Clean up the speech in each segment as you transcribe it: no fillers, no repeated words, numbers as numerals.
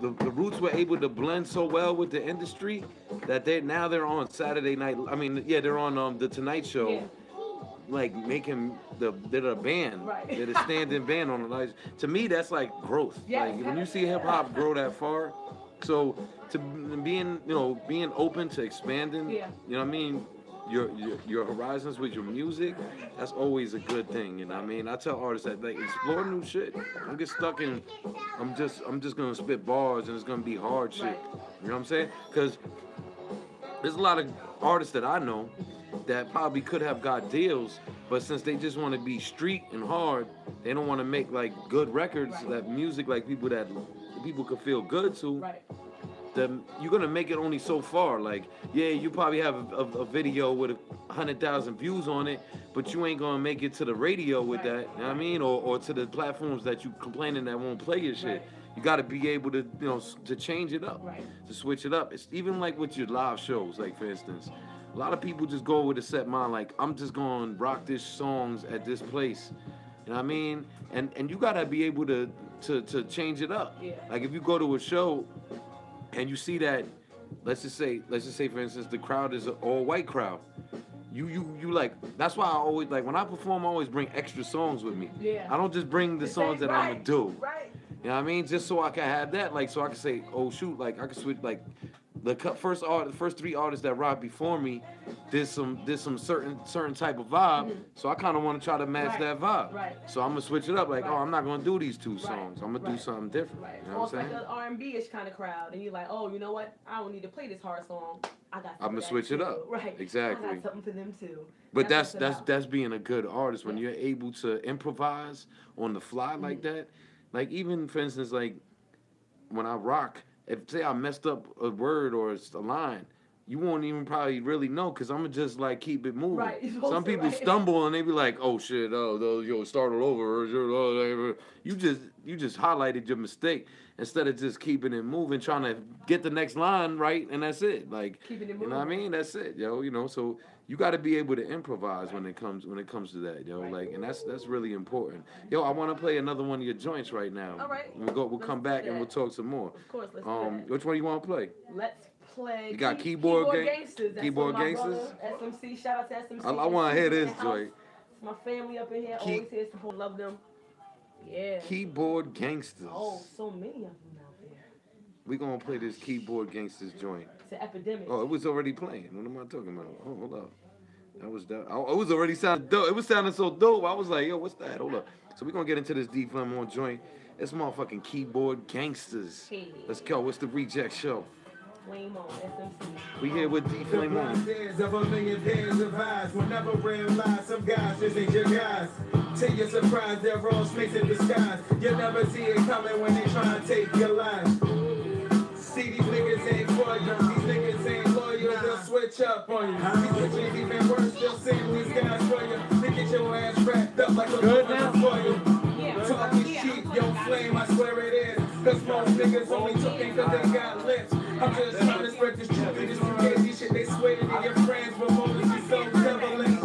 the Roots were able to blend so well with the industry that they're on Saturday night. I mean, yeah, they're on the Tonight Show, Yeah. like making they're a band, Right. they're the standing band on the lights. To me, that's like growth. Yes, Like when you see hip hop grow that far, so to being being open to expanding, Yeah. you know what I mean. Your horizons with your music, that's always a good thing. You know what I mean? I tell artists that like explore new shit. Don't get stuck in I'm just gonna spit bars and it's gonna be hard shit. Right. You know what I'm saying? Because there's a lot of artists that I know that probably could have got deals, but since they just want to be street and hard, they don't want to make like good records, Right. that music like people could feel good to. Right. Then you're gonna make it only so far. Like, yeah, you probably have a video with 100,000 views on it, but you ain't gonna make it to the radio with Right. that. You know what I mean? Or to the platforms that you complaining that won't play your shit. Right. You got to be able to, to change it up, Right. to switch it up. It's even like with your live shows, like for instance, a lot of people just go with a set mind, like I'm just going to rock this songs at this place. You know what I mean? And you got to be able to change it up. Yeah. Like if you go to a show and you see that, let's just say for instance the crowd is an all white crowd. You like, that's why I always, like when I perform, I always bring extra songs with me. Yeah. I don't just bring the songs that I'm gonna do. Right. You know what I mean? Just so I can have that, like, so I can say, oh shoot, like I can switch, like the first three artists that rocked before me did some certain type of vibe. So I kind of want to try to match Right. that vibe. Right. So I'm gonna switch it up, like, Right. oh, I'm not gonna do these two Right. songs. I'm gonna do Right. something different. Right. You know Or what it's I'm like saying? an R&B-ish kind of crowd, and you're like, oh, you know what? I don't need to play this hard song. I got. I'ma something switch for it that up. too. Right. Exactly. I got something for them too. But what's about. that's being a good artist when Yes. you're able to improvise on the fly like that. Like even for instance, like when I rock, if say I messed up a word or a line, you won't even probably really know because I'm gonna just like keep it moving. Right, you're supposed Some to, people right. stumble and they be like, "Oh shit, yo, start it over." You just highlighted your mistake instead of just keeping it moving, trying to get the next line right, and that's it. Like, Keeping it you know what I moving. mean? That's it, yo. So you got to be able to improvise when it comes to that, yo. Right. Like, and that's really important. Yo, I want to play another one of your joints right now. All right. We'll Let's come do back and that. we'll talk some more. Of course, let's do that. Which one you want to play? Let's play. You got Keyboard Gangsters. That's Keyboard for my Gangsters? brother, SMC. Shout out to SMC. I want to hear this in the house. joint. It's my family up in here. Key- Always here support. Love them. Yeah. Keyboard Gangsters. Oh, so many of them out there. We gonna play this Keyboard Gangsters joint. It's an epidemic. Oh, it was already playing. What am I talking about? Oh, hold up. That was dope. It was already sounding dope. It was sounding so dope. I was like, yo, what's that? Hold up. So we're gonna get into this D Flamon joint. It's motherfucking Keyboard Gangsters. Hey. Let's go. It's the Rejectz show. Flame on SMC. We here with D The blind Flamon. days of a million pairs of eyes will never realize some guys just ain't your guys. Till you're surprised they're all snakes in disguise. You'll never see it coming when they try to take your life. See, these niggas ain't for you. These niggas ain't loyal. They'll switch up on you. These bitches even worse. They'll send these guys for you. They get your ass wrapped up like a Good woman now? for you. Talk is cheap, yo, flame, I swear it is. Cause most niggas only talking cause they got lips. I'm just trying to spread this truth and this crazy shit. They swear to your friends, but most is so devilish.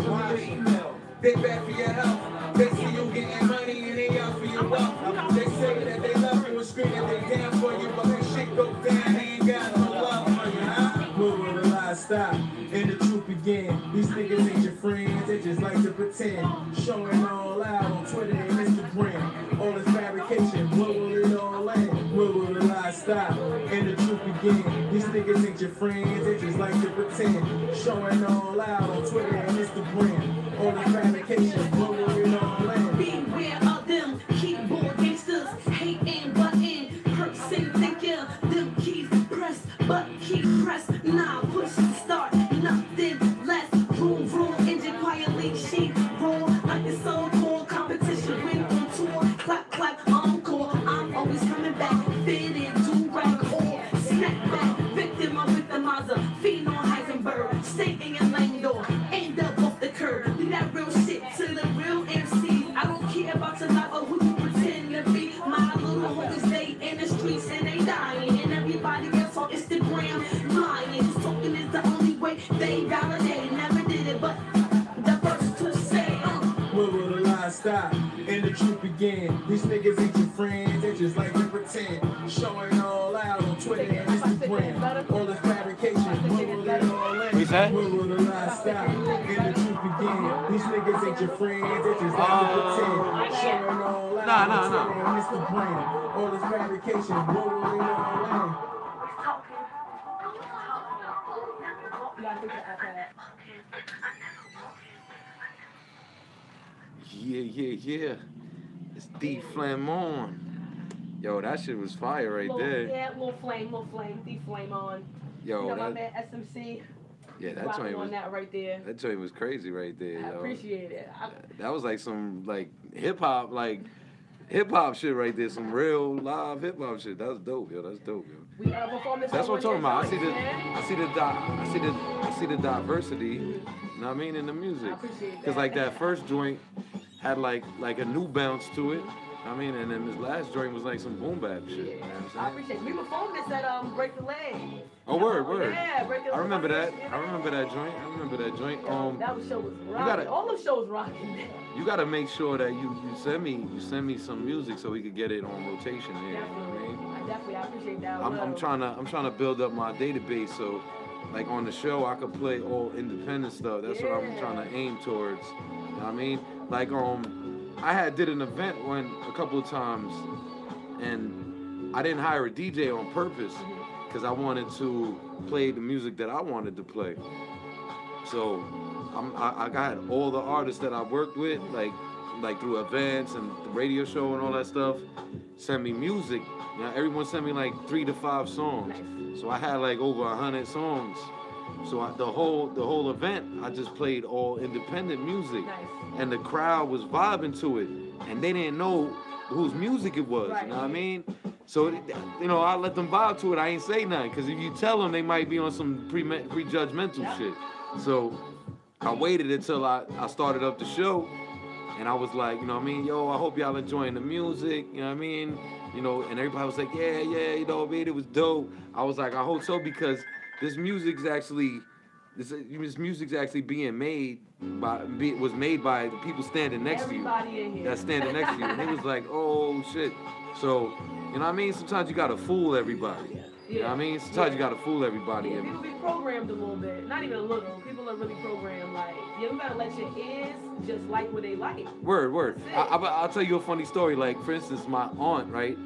They bad for your health. They see you getting money and they out for your wealth. They say that they love you and scream that they down for you, but when shit go down, they ain't got no love for you, huh? Where will the lies stop and the truth begin? These niggas ain't your friends, they just like to pretend. Showing all out on Twitter and Instagram. All this fabrication, where will it all end? Where will the lies stop and the truth begin? These niggas ain't your friends, they just like to pretend. Showing all out on Twitter and Instagram. All this fabrication, where will it all end? Beware of them keyboard gangsters, hating button, person thinking them keys press, but keep press, nah, push start, nothing less, vroom vroom, engine quietly, she roll like it's so cold, competition win on tour, clap clap, encore, I'm always coming back, fitted, do rag, or snap back, victim of victimizer, fiend on Heisenberg, stay in your lane door, end up off the curb, do that real shit to the real MCs, I don't care about your life or who you pretend to be, my little homies, they in the streets and they dying, and everybody else on Instagram lying, talking is the only way they validate, never did it, but the first to say, Where will the lies stop and the truth begin? These niggas ain't your friends, they just like to pretend. Showing all out Twitter and Instagram. All this fabrication, will it all end? What you say? Will the lie stop? And the truth begin. These niggas ain't your friends, they just have to pretend. Showing all out on Twitter and Instagram. All this fabrication, will it all end? Yeah. It's D Flamon. Yo, that shit was fire right there. Yeah, little flame, D Flame on. Yo, you know, that, my man SMC. yeah, that rocking joint was on that right there. that joint was crazy right there. I yo. appreciate it. That was like some like hip hop shit right there. Some real live hip hop shit. That's dope, yo. That's dope, yo. We performed this. That's what I'm talking about. I I see the diversity. You know what I mean in the music. I appreciate that. Cause like that first joint had like a new bounce to it. I mean, and then this last joint was like some boom bap shit. Yeah. You know what I I'm saying? appreciate it. We performed this at Break the Leg. Oh, word. Yeah, Break the Leg. I remember that. I remember that joint. That show was rocking. All those shows rocking. You gotta make sure that you send me some music so we could get it on rotation here. You know what I mean? Definitely, I appreciate that. I'm trying to build up my database so like on the show I could play all independent stuff. That's what I'm trying to aim towards. You know what I mean? Like I did an event a couple of times and I didn't hire a DJ on purpose because I wanted to play the music that I wanted to play. So I got all the artists that I worked with, like through events and the radio show and all that stuff, send me music. You know, everyone sent me like 3 to 5 songs. Nice. So I had like over 100 songs. So the whole event, I just played all independent music. Nice. And the crowd was vibing to it. And they didn't know whose music it was, Right. you know what I mean? So, you know, I let them vibe to it. I ain't say nothing, because if you tell them, they might be on some prejudgmental shit. So I waited until I started up the show, and I was like, you know what I mean? Yo, I hope y'all enjoying the music, you know what I mean? You know, and everybody was like, yeah, you know what I mean? It was dope. I was like, I hope so, because this music's actually being made was made by the people standing next Everybody to you. in here. That's standing next to you. And it was like, oh shit. So, you know what I mean? Sometimes you gotta fool everybody. You know what I mean? Sometimes you gotta fool everybody. Yeah, people be programmed a little bit. Not even a little. People are really programmed. Like, you gotta let your ears just like what they like. Word. I'll tell you a funny story. Like, for instance, my aunt, right?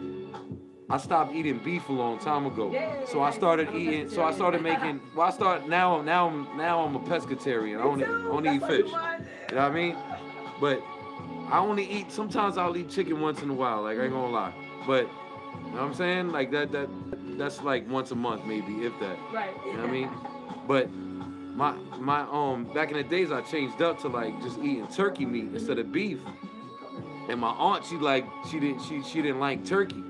I stopped eating beef a long time ago. Yeah, so I started eating. So I started making. Well, now I'm a pescatarian. I only eat fish. You know what I mean? But I only eat. Sometimes I'll eat chicken once in a while. Like I ain't gonna lie. But you know what I'm saying? Like that's like once a month maybe, if that. Right. You know what I mean? But my back in the days I changed up to like just eating turkey meat instead of beef. And my aunt she didn't like turkey.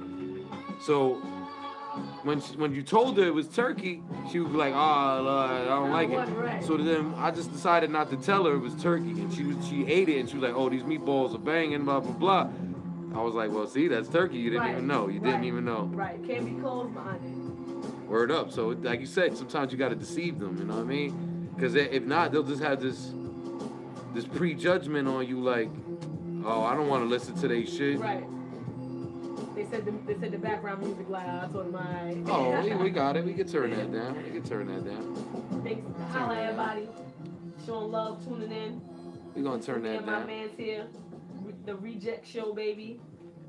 So when you told her it was turkey, she would be like, I don't like it. So then I just decided not to tell her it was turkey, and she ate it, and she was like, oh, these meatballs are banging, blah blah blah. I was like, well, see, that's turkey. You didn't even know. You didn't even know. Right. Can't be closed behind it. Word up. So like you said, sometimes you got to deceive them. You know what I mean? Because if not, they'll just have this prejudgment on you, like, oh, I don't want to listen to their shit. Right. They said the background music loud. I told them, alright. Oh, we got it. We can turn that down. Thanks. Holla everybody. Showing love, tuning in. We're going to turn that My down. man's here. The Rejectz show, baby.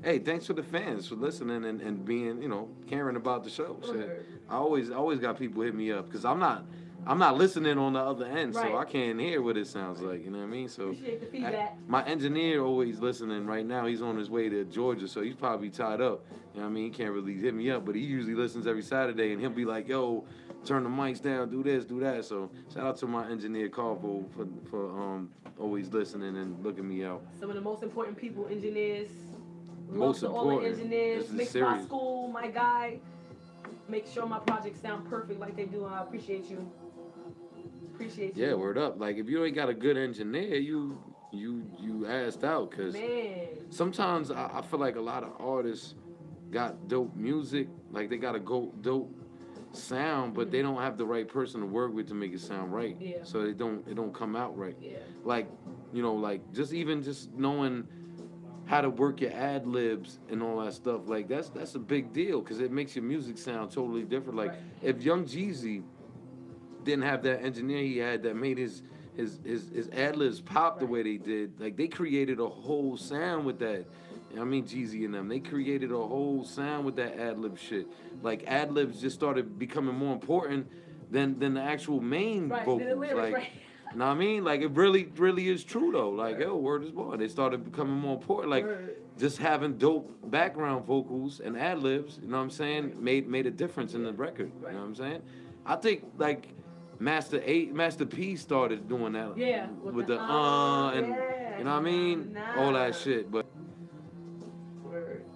Hey, thanks for the fans for listening and being, you know, caring about the show. Shit. Word. I always got people hit me up because I'm not listening on the other end, so I can't hear what it sounds like. You know what I mean? So Appreciate the feedback. my engineer always listening right now. He's on his way to Georgia, so he's probably tied up. You know what I mean? He can't really hit me up, but he usually listens every Saturday, and he'll be like, "Yo, turn the mics down, do this, do that." So shout out to my engineer Carvo for always listening and looking me out. Some of the most important people, engineers. Most Love to all the important. engineers. This is Mix serious. my school, my guy. Make sure my projects sound perfect like they do, and I appreciate you. Appreciate you. Yeah, word up. Like if you ain't got a good engineer, you assed out, cause Man. sometimes I feel like a lot of artists got dope music, like they got a dope sound, but they don't have the right person to work with to make it sound right. Yeah. So it don't come out right. Yeah. Like, you know, like just knowing how to work your ad libs and all that stuff. Like that's a big deal because it makes your music sound totally different. Like if Young Jeezy didn't have that engineer he had that made his ad libs pop the way they did, like they created a whole sound with that. You know what I mean, Jeezy and them, they created a whole sound with that ad lib shit. Like ad libs just started becoming more important than the actual main vocals. Like, you know what I mean? Like it really is true though. Like yo, word is born. They started becoming more important. Like just having dope background vocals and ad libs. You know what I'm saying? Made a difference in the record. You know what I'm saying? I think like Master P started doing that. Yeah. With the and you know what I mean? All that shit, but.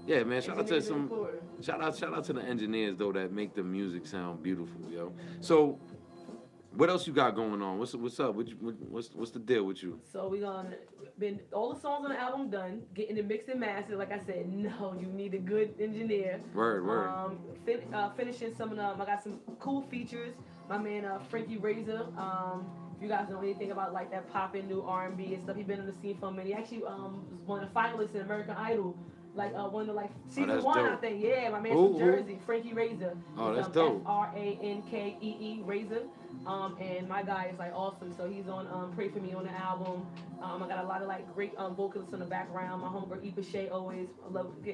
Yeah, man. Shout out to the engineers though that make the music sound beautiful, yo. So, what else you got going on? What's up? What's the deal with you? So we been all the songs on the album done, getting it mixed and mastered. Like I said, no, you need a good engineer. Word. Finishing some of them. I got some cool features. My man Frankie Razor. If you guys know anything about like that poppin' new R&B and stuff, he's been on the scene for a minute. He actually was one of the finalists in American Idol. Like one of season 1, dope. I think. Yeah, my man from Jersey, Frankie Razor. Oh, that's dope. Frankee Razor. And my guy is like awesome. So he's on Pray For Me on the album. I got a lot of like great vocalists in the background. My homegirl Eva Shea always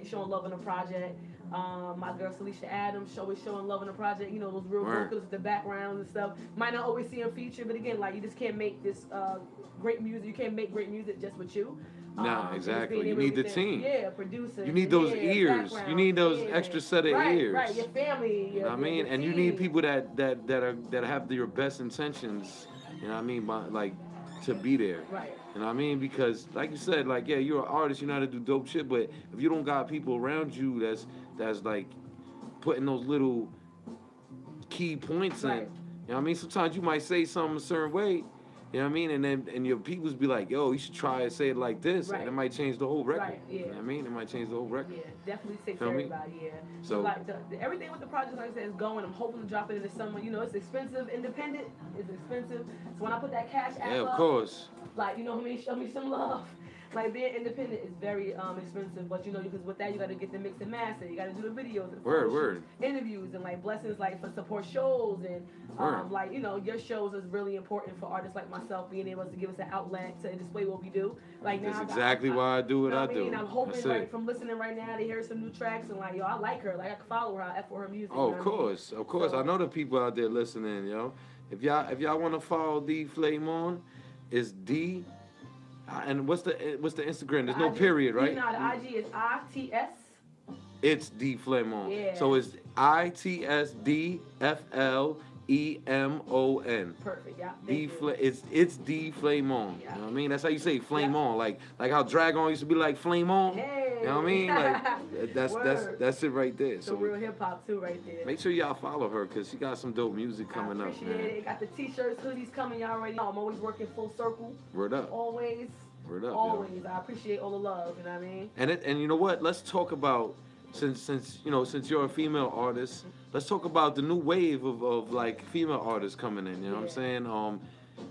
showing love in the project. My girl Celicia Adams always showing love in the project. You know, those real vocalists in the background and stuff. Might not always see them featured, but again, like you just can't make this great music. You can't make great music just with you. No, exactly. You need the team. Yeah, producer. You need those ears. You need those extra set of ears. Right, your family. You know what I mean? And you need people that have your best intentions. You know what I mean? Like to be there. Right. You know what I mean? Because like you said, like yeah, you're an artist. You know how to do dope shit. But if you don't got people around you that's like putting those little key points in. You know what I mean? Sometimes you might say something a certain way. You know what I mean? And your peoples be like, yo, you should try and say it like this. And it might change the whole record. Right, yeah. You know what I mean? It might change the whole record. Yeah, definitely say to everybody, yeah. So like everything with the project, like I said, is going. I'm hoping to drop it in the summer. You know, it's expensive. Independent is expensive. So when I put that cash app of course. Like, you know, show me some love. Like being independent is very expensive, but you know, because with that you got to get the mix and master, you got to do the videos, and interviews, and like blessings like for support shows, and like you know, your shows is really important for artists like myself, being able to give us an outlet to display what we do. Like now, that's exactly why I do what I do. And I'm hoping like from listening right now to hear some new tracks and like yo, I like her, like I can follow her, I F for her music. Oh, of course. So, I know the people out there listening, yo. If y'all want to follow D Flame on, it's D. And what's the Instagram? There's no period, right? No, the IG is ITS. It's D Flemon. Yeah. So it's ITSDFLEMON. Perfect. Yeah. It's D Flemon. Yeah. You know what I mean? That's how you say flame on. Like how Dragon used to be like flame on. Hey. You know what I mean? Like that's it right there. So real hip hop too, right there. Make sure y'all follow her because she got some dope music coming up, man. Appreciate it. Got the t-shirts, hoodies coming. Y'all already know I'm always working full circle. Word up. Always. Word up. Always. Yo. I appreciate all the love. You know what I mean? And you know what? Let's talk about since you're a female artist. Let's talk about the new wave of like female artists coming in. You know what I'm saying?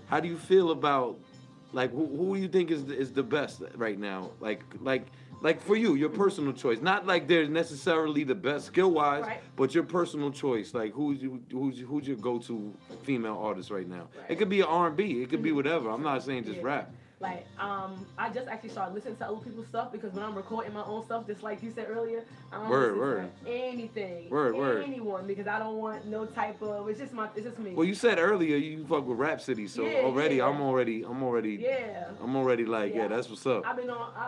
How do you feel about like who do you think is the best right now? Like for you, your personal choice. Not like they're necessarily the best skill wise, but your personal choice. Like who's your go-to female artist right now? It could be R&B. It could be whatever. I'm not saying just rap. Like, I just actually started listening to other people's stuff because when I'm recording my own stuff, just like you said earlier, I don't listen to anything, anyone, because I don't want no type of. It's just me. Well, you said earlier you fuck with Rhapsody, so I'm already like, that's what's up. I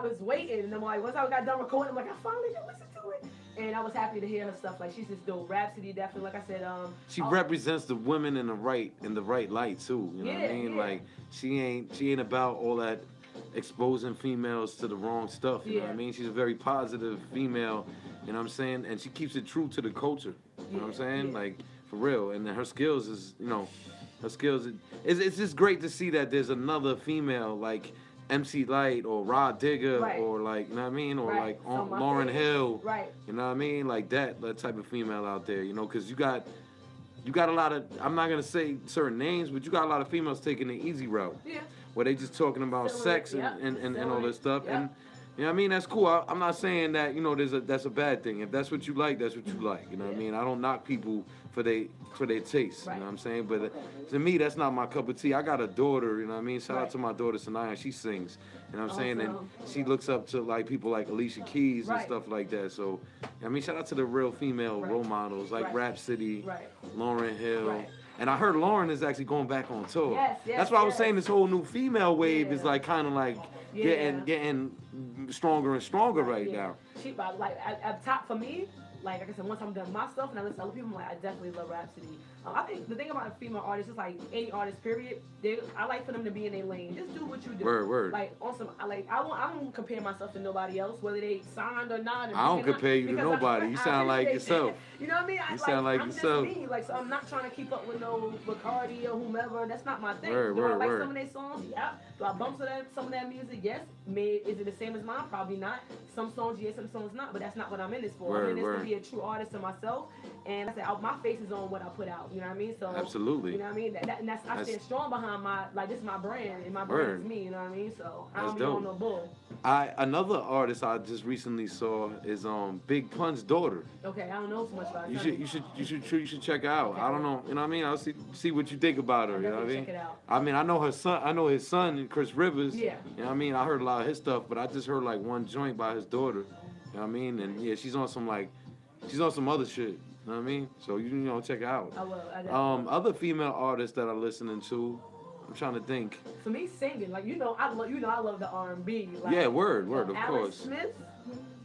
was waiting, and I'm like, once I got done recording, I'm like, I finally can listen to it. And I was happy to hear her stuff. Like she's just dope. Rhapsody definitely, like I said, she represents the women in the right light too. You know what I mean? Like she ain't about all that exposing females to the wrong stuff. You know what I mean? She's a very positive female. You know what I'm saying? And she keeps it true to the culture. You know what I'm saying? Like for real. And her skills is, it's just great to see that there's another female like MC Light or Rod Digger or like, you know what I mean? Or like Lauryn Hill. Right. You know what I mean? Like that type of female out there, you know, because you got a lot of, I'm not going to say certain names, but you got a lot of females taking the easy route. Yeah. Where they just talking about sex and all this stuff. You know what I mean? That's cool. I'm not saying that, you know, that's a bad thing. If that's what you like, that's what you like. You know what I mean? I don't knock people for their taste. Right. You know what I'm saying? But to me, that's not my cup of tea. I got a daughter, you know what I mean? Shout out Right. to my daughter, Sanaya. She sings. You know what I'm saying? And Awesome. she looks up to, like, people like Alicia Keys and Right. stuff like that. So, I mean, shout out to the real female Right. role models like Right. Rhapsody, Right. Lauryn Hill. Right. And I heard Lauren is actually going back on tour. Yes, yes, That's why I was yes. saying this whole new female wave is Yeah. like kind of like Yeah. getting stronger and stronger right Yeah. now. She like at top for me. Like I said, once I'm done my stuff and I listen to other people, I'm like, I definitely love Rhapsody. I think the thing about a female artist is like any artist, period. I like for them to be in their lane. Just do what you do. Word. Like awesome. I don't compare myself to nobody else, whether they signed or not. I don't compare you to because nobody. You sound like appreciate yourself. that. You know what I mean? You sound like I'm yourself. Just me. Like, so I'm not trying to keep up with no Bacardi or whomever. That's not my thing. Word, do I word, like word. some of their songs? Yeah. Do I bump to some of that music? Yes. Is it the same as mine? Probably not. Some songs yes, some songs not. But that's not what I'm in this for. I'm in this to be a true artist to myself. And I said, my face is on what I put out. You know what I mean? So Absolutely. You know what I mean? I stand strong behind this is my brand, and my brand is me. You know what I mean? So I don't be on no bull. Another artist I just recently saw is Big Pun's daughter. Okay, I don't know so much about You her. should check her out. Okay. I don't know, you know what I mean? I'll see what you think about her. I'll You know what I definitely mean? check it out. I mean, I know his son, Chris Rivers. Yeah. You know what I mean? I heard a lot of his stuff, but I just heard like one joint by his daughter. You know what I mean? And yeah, she's on some other shit. You know what I mean? So you know, check it out. I will. I definitely will. Other female artists that I'm listening to, I'm trying to think. For me, singing, like I love the R&B. Like, Yeah, word, of Alice course. Smith.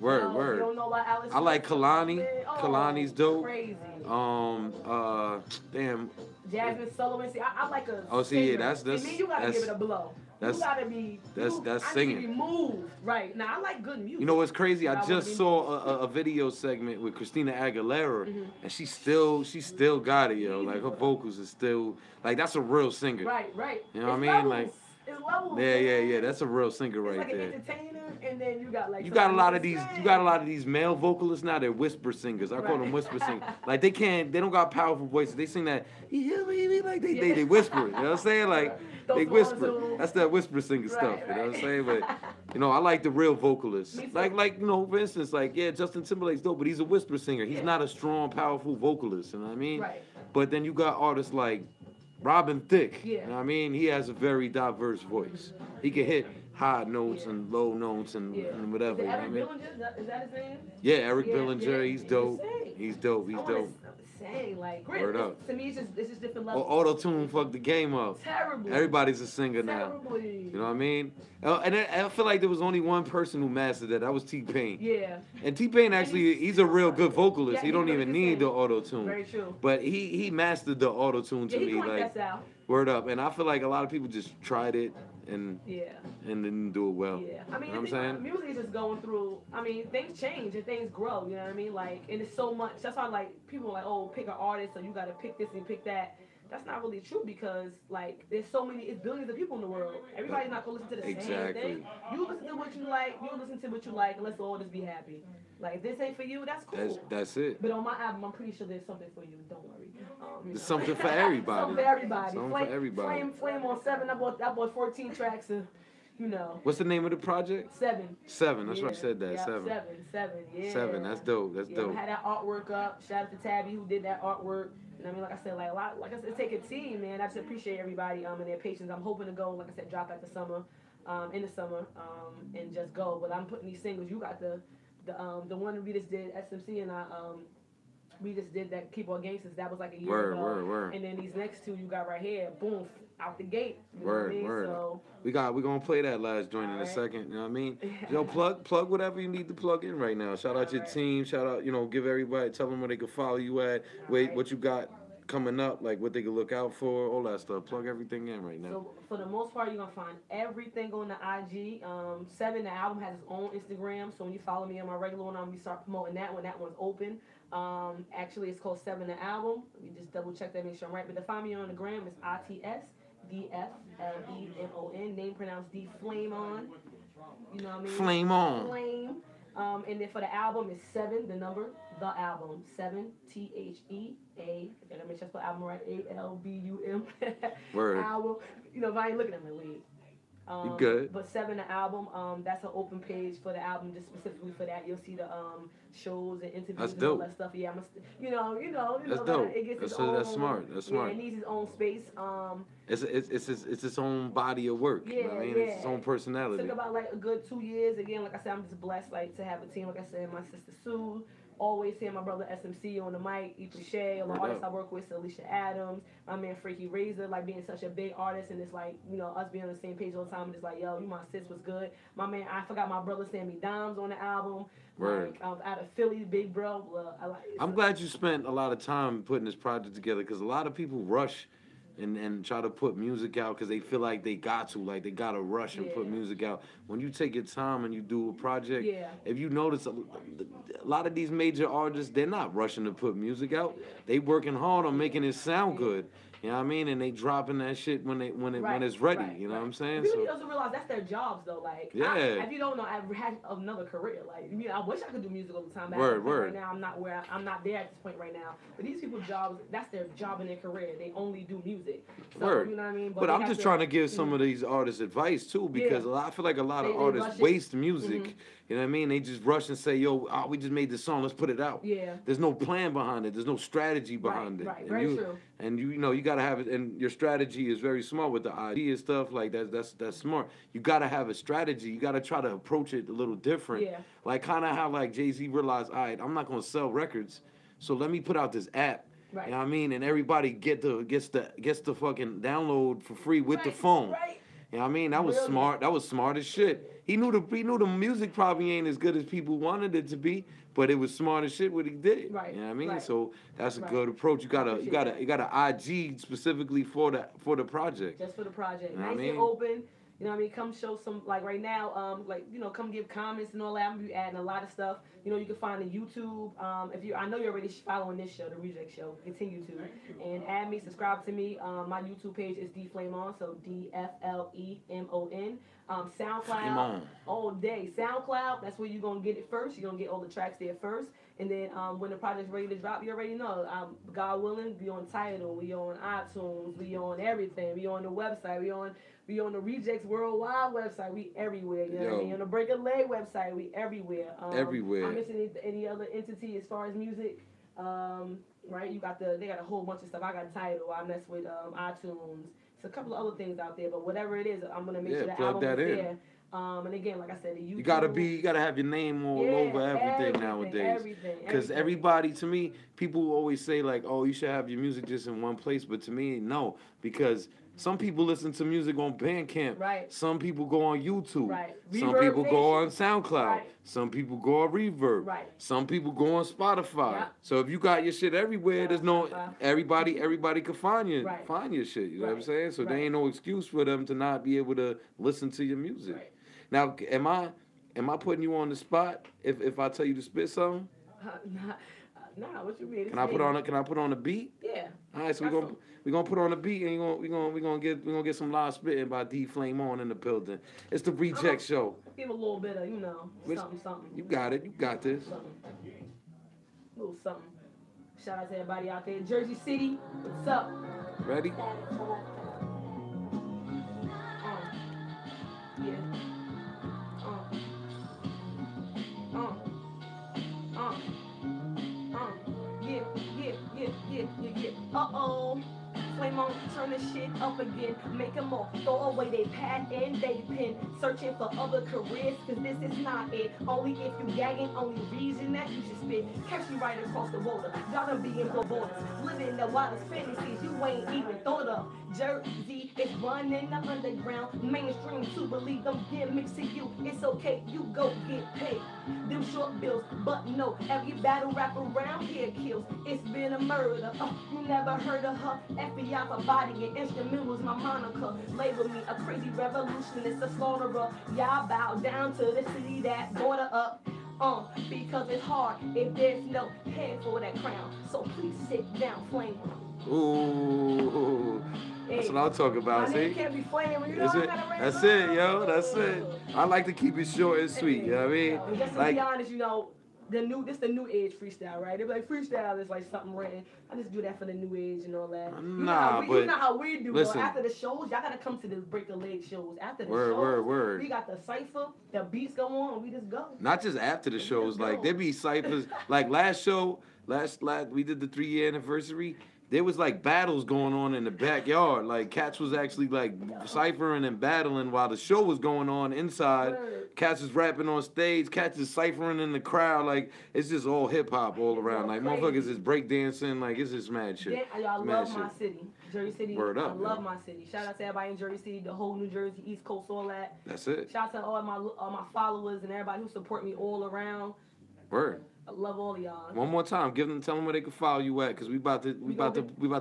Word. You don't know about Alice Smith? I like Kalani. Oh, Kalani's dope. Crazy. Damn. Jasmine Sullivan. See, I like a. Oh, see, yeah, singer. that's- To me, you gotta give it a blow. that's- You gotta be. that's I need singing. to be moved. Right. Now I like good music. You know what's crazy? but I wanna just be saw a video segment with Christina Aguilera, and she still got it, yo. Like her vocals is still like that's a real singer. Right. You know what I It's mean? levels. Like, it's levels. yeah. That's a real singer It's right like there. an entertainer, and then you got like. You got a lot of somebody these male vocalists now. They're whisper singers. I call Right. them whisper singers. Like they don't got powerful voices. They sing that, yeah, baby, like they whisper. You know what I'm saying? Like Those they ones whisper. who- That's that whisper singer stuff. You know what I'm saying? But you know, I like the real vocalists. Me too. Like you know, for instance, like yeah, Justin Timberlake's dope, but he's a whisper singer. He's Yeah. not a strong, powerful vocalist. You know what I mean? Right. But then you got artists like Robin Thicke. Yeah. You know what I mean? He has a very diverse voice. He can hit high notes Yeah. and low notes and whatever. Is You know what I Eric mean? Billinger? Is that his name? Yeah, Eric Yeah, Billinger, yeah, he's he dope. sing. He's dope. I wanna sing like great. Word up. To me, it's just different Well, levels. auto tune fucked the game up. Terribly. Everybody's a singer now. Terribly. You know what I mean? And I feel like there was only one person who mastered that. That was T-Pain. Yeah. And T-Pain actually, he's a real good vocalist. Yeah, he he don't really even can need sing. the auto tune. Very true. But he mastered the auto tune to Yeah, he me. coined Like that out. word up. And I feel like a lot of people just tried it and Yeah. didn't do it well. Yeah, I mean, You know what I'm the thing saying? about music is just going through. I mean, things change and things grow. You know what I mean? Like, and it's so much. That's why, like, people are like, oh, pick an artist, so you got to pick this and pick that. That's not really true because, like, there's so many. It's billions of people in the world. Everybody's not gonna listen to the Exactly. same thing. You listen to what you like. You listen to what you like, and let's all just be happy. Like, if this ain't for you, that's cool. That's it. But on my album, I'm pretty sure there's something for you. Don't worry. You There's know. something for everybody. Something for everybody. Something Flame, for everybody. Flame on 7. I bought 14 tracks and, you know. What's the name of the project? 7. 7. That's Yeah, what I said that. yeah, 7. 7. Yeah. 7. That's dope. That's Yeah, dope. we had that artwork up. Shout out to Tabby who did that artwork. You know what I mean? Like I said, like I said, take a team, man. I just appreciate everybody and their patience. I'm hoping to go, like I said, drop at the summer, in the summer, and just go. But I'm putting these singles. You got the one we just did, SMC and I, we just did that Keep On Gangsters. That was like a year ago. Word. And then these next two you got right here, boom, out the gate. You know what I mean? Word. So, We gonna play that last joint in a Alright. second. You know what I mean? Yo, plug whatever you need to plug in right now. Shout out your team. Shout out, give everybody, tell them where they can follow you at. Wait, what you got coming up, like what they can look out for, all that stuff. Plug everything in right now. So for the most part, you're gonna find everything on the IG. 7, the album has its own Instagram. So when you follow me on my regular one, I'm gonna start promoting that one. That one's open. Actually, it's called 7 the album. Let me just double check that, make sure I'm right. But to find me on the gram is ITSDFLEMON. Name pronounced D Flame On. You know what I mean? Flame on. Flame. And then for the album is 7, the number, the album, 7 THEA. Let me just spell album right, ALBUM. Word. Album. If I ain't looking at my lead. You good. But 7 the album, that's an open page for the album, just specifically for that. You'll see the shows and interviews That's and all dope. that stuff. Yeah, you know, That's dope. it gets its That's own. smart. That's smart. Yeah, it needs its own space. It's its own body of work. Yeah, You know what I mean? yeah. It's its own personality. Took about like a good 2 years. Again, like I said, I'm just blessed like to have a team. Like I said, my sister Sue. Always hear my brother SMC on the mic, Ethan Shea, all the artists I work with, Alicia Adams, my man Freaky Razor, like being such a big artist, and it's like, you know, us being on the same page all the time, and it's like, yo, you my sis was good. My man, I forgot my brother Sammy Dimes on the album. Word. Like, out of Philly, big bro. I'm glad you spent a lot of time putting this project together, because a lot of people rush and try to put music out because they feel like they got to, like they got to rush and put music out. When you take your time and you do a project, if you notice, a lot of these major artists, they're not rushing to put music out. They working hard on making it sound good. You know what I mean? And they dropping that shit when it's ready. You know what I'm saying? People doesn't realize that's their jobs though. Like, if you don't know, I've had another career. Like, I wish I could do music all the time. But right now, I'm not there at this point right now. But these people's jobs, that's their job in their career. They only do music. So, you know what I mean? But I'm just trying to give some of these artists advice too, because I feel like a lot of artists waste music. You know what I mean? They just rush and say, yo, we just made this song, let's put it out. Yeah. There's no plan behind it. There's no strategy behind it. Right, very true. And you know, you gotta have it, and your strategy is very smart with the idea and stuff like that. That's smart. You gotta have a strategy. You gotta try to approach it a little different. Yeah. Like kind of how like Jay-Z realized, all right, I'm not gonna sell records, so let me put out this app. Right. You know what I mean? And everybody gets the fucking download for free with the phone. Right. You know what I mean? That was smart. That was smart as shit. He knew the music probably ain't as good as people wanted it to be, but it was smart as shit what he did. Right. You know what I mean? Right. So that's a good approach. You got an IG specifically for the project. Just for the project. You know nice and open. You know what I mean? Come show some, like right now, come give comments and all that. I'm going to be adding a lot of stuff. You know, you can find the YouTube. I know you're already following this show, the Rejectz show. Continue to. And add me, subscribe to me. My YouTube page is DFlameon, so DFLEMON. SoundCloud, all day. SoundCloud, that's where you're going to get it first. You're going to get all the tracks there first. And then when the project's ready to drop, you already know. God willing, we on Tidal, we on iTunes, we on everything. We on the website, we on the Rejectz Worldwide website, we everywhere. You know what I mean? On the Break a Leg website, we everywhere. Everywhere. I'm missing any other entity as far as music. Right? They got a whole bunch of stuff. I got Tidal. I mess with iTunes. It's a couple of other things out there, but whatever it is, I'm gonna make sure the album is there. And again, like I said, the YouTube. You gotta have your name all over everything nowadays. Because everybody, to me, people always say like, oh, you should have your music just in one place, but to me, no, because some people listen to music on Bandcamp. Right. Some people go on YouTube. Right. Some people go on SoundCloud. Right. Some people go on Reverb. Right. Some people go on Spotify. Yeah. So if you got your shit everywhere, there's no everybody can find your shit. You know what I'm saying? So there ain't no excuse for them to not be able to listen to your music. Right. Now, am I putting you on the spot if I tell you to spit something? Nah, what you mean? Can I put on a beat? Yeah. All right, so we're gonna put on a beat and we're gonna get some live spitting by DFlameon in the building. It's the Rejectz show. Give a little bit of something. You got it. You got this. A little something. Shout out to everybody out there in Jersey City. What's up? Ready? Yeah. Yeah. Uh-oh. Flame on, turn the shit up again. Make them all throw away they pad and they pen. Searching for other careers, cause this is not it. Only if you gagging, only reason that you should spit. Catch me right across the water. Y'all done be in borders. Living the wildest fantasies you ain't even thought of. Jersey is running the underground. Mainstream to believe them gimmicks to you. It's okay, you go get paid. Them short bills, but no, every battle rap around here kills. It's been a murder. You never heard of her. FBI for body and instrumentals, my moniker. Label me a crazy revolutionist, a slaughterer. Y'all bow down to the city that brought her up. Because it's hard if there's no head for that crown. So please sit down, flame. Ooh. That's what I'm talking about, see? Can't be flaming, you know, That's it, yo. That's it. I like to keep it short and sweet, you know what I mean? Just to be honest, This the new age freestyle, right? They're like freestyle is like something written. I just do that for the new age and all that. Nah, you know how we do. Listen, though. After the shows, y'all gotta come to the break the leg shows. After the word. We got the cipher, the beats go on, and we just go. Not just after the shows, like there be ciphers. Like last show, last we did the 3-year anniversary. There was like battles going on in the backyard. Like cats was actually like ciphering and battling while the show was going on inside. Cats was rapping on stage. Cats is ciphering in the crowd. Like it's just all hip hop all around. Like motherfuckers is breakdancing. Like it's just mad shit. Y'all love my city, Jersey City. Word up, I love my city. Shout out to everybody in Jersey City, the whole New Jersey, East Coast, all that. That's it. Shout out to all my followers and everybody who support me all around. Word. I love all of y'all. One more time, tell them where they can follow you at, cause we about to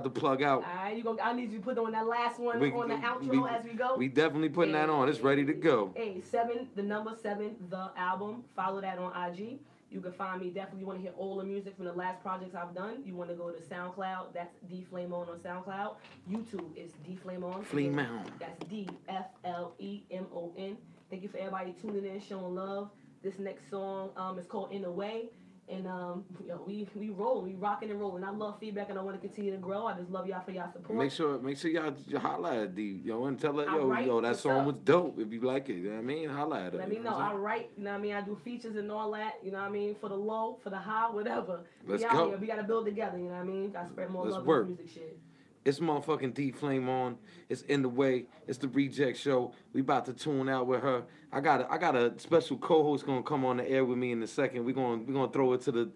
plug out. All right, I need you to put on that last one on the outro as we go. We definitely putting that on. It's ready to go. Hey, the number 7, the album. Follow that on IG. You can find me. Definitely want to hear all the music from the last projects I've done. You want to go to SoundCloud. That's D Flame On SoundCloud. YouTube is D Flame On. Flame On. That's DFLEMON. Thank you for everybody tuning in, showing love. This next song is called In a Way. And we roll, we rocking and rolling. I love feedback and I want to continue to grow. I just love y'all for y'all support. Make sure y'all holla at D, and tell her, that song up? Was dope if you like it. You know what I mean? Holla at her. Let me know. I write, you know what I mean? I do features and all that, you know what I mean? For the low, for the high, whatever. Let's go. go. Here. We got to build together, you know what I mean? Got to spread more love work. in music shit. It's motherfucking D Flame On. It's In the Way. It's the Rejectz show. We about to tune out with her. I got a special co-host gonna come on the air with me in a second. We're gonna throw it to the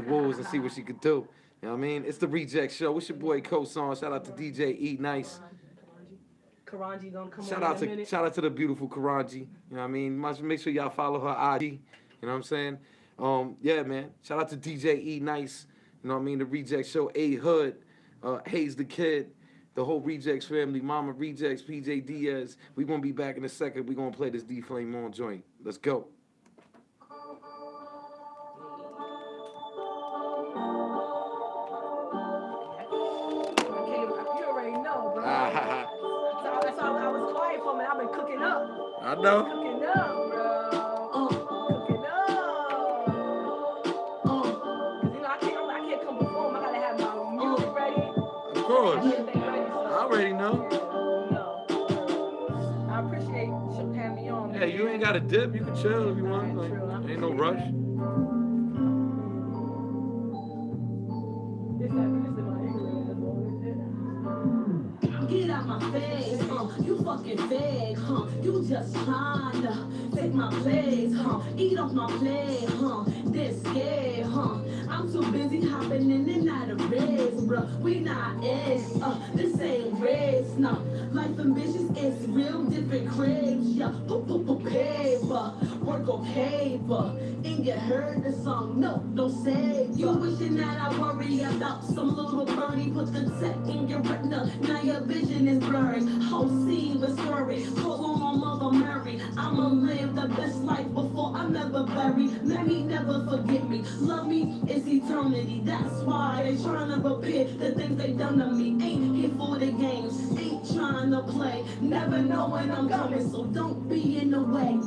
wolves and see what she could do. You know what I mean? It's the Rejectz show. It's your boy Coson. Shout out to DJ Eat Nice. Karanji gonna come shout on out in a minute. Shout out to the beautiful Karanji. You know what I mean? Make sure y'all follow her IG. You know what I'm saying? Yeah, man. Shout out to DJ Eat Nice. You know what I mean? The Rejectz show. A Hood. Hayes the Kid, the whole Rejectz family, Mama Rejectz, PJ Diaz. We're going to be back in a second. We're going to play this D Flame On joint. Let's go. You already know, bro. That's why I was quiet for a minute. I've been cooking up. I know. Cooking up, bro. Cooking up. I can't come perform. I gotta have my music ready. Of course. I already know. I appreciate you having me on. Yeah, you ain't got to dip. You can chill if you want. Like, ain't no rush. Get out my face, you fucking fake, you just trying to take my place, eat off my plate, this scared, I'm too busy hopping in and out of race, bro, we not it, this ain't race, no, life ambitious is real different craves, yeah, paper, work on paper, and you heard the song, no, don't say, you wishing that I worry about some little birdie, put the tech in your retina, now your vision is blurry, whole scene was scurry, call on my mother Mary, I'ma live the best life before I'm ever buried, let me never forget me, love me is eternity, that's why they trying to repair the things they done to me, ain't here for the games, ain't trying to play, never know when I'm coming, so don't be in the way.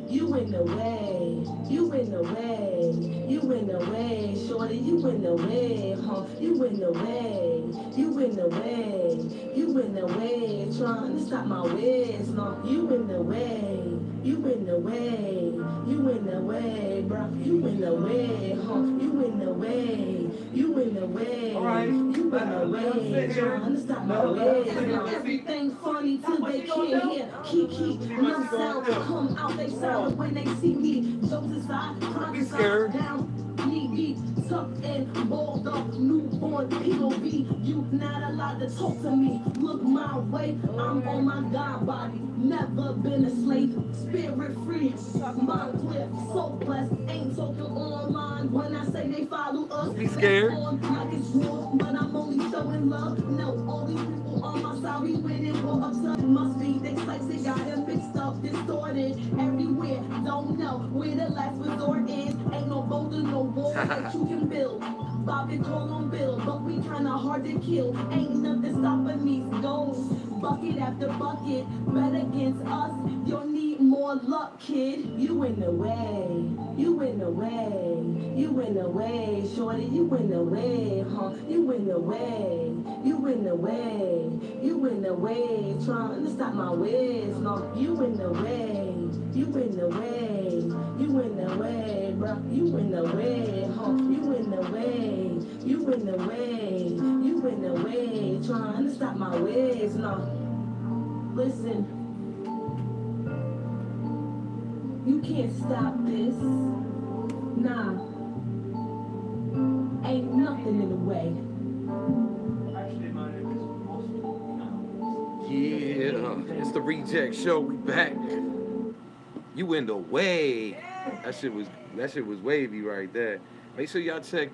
You in the way, you in the way, you in the way, shorty, you in the way, you in the way, you in the way, you in the way, trying to stop my ways, no, you in the way, you in the way, you in the way, bro, you in the way, you in the way, you in the way, you in the way, trying to stop my ways, no, everything funny till they can't hear, kiki, no sound come out, they sound when they see me, jokes aside, scared down, knee tucked in, balled up, newborn POV. You not allowed to talk to me. Look my way, I'm on my God body. Never been a slave, spirit free, mind clear, so blessed. Ain't talking online when I say they follow us. Be scared. Like it's wrong, but I'm only showing love. No, all these people on my side, we winning for upset. Must be they slice, they got them mixed up, distorted everywhere. Don't know where the last resort is. Ain't no bolder, no wall that you can build. Bobby call on Bill, but we kinda hard to kill. Ain't nothing stopping these goals. Bucket after bucket, bet against us. You'll need more luck, kid. You in the way, you in the way, you in the way, shorty. You in the way, huh? You in the way, you in the way, you in the way. Trying to stop my ways, no. You in the way, you in the way, you in the way, bro. You in the way, huh? You in the way, you in the way, you in the way. Trying to stop my ways, no. Listen, you can't stop this. Nah, ain't nothing in the way. Actually, my name is Yeah, it's the Rejectz show. We back. You in the way. That shit was wavy right there. Make sure y'all check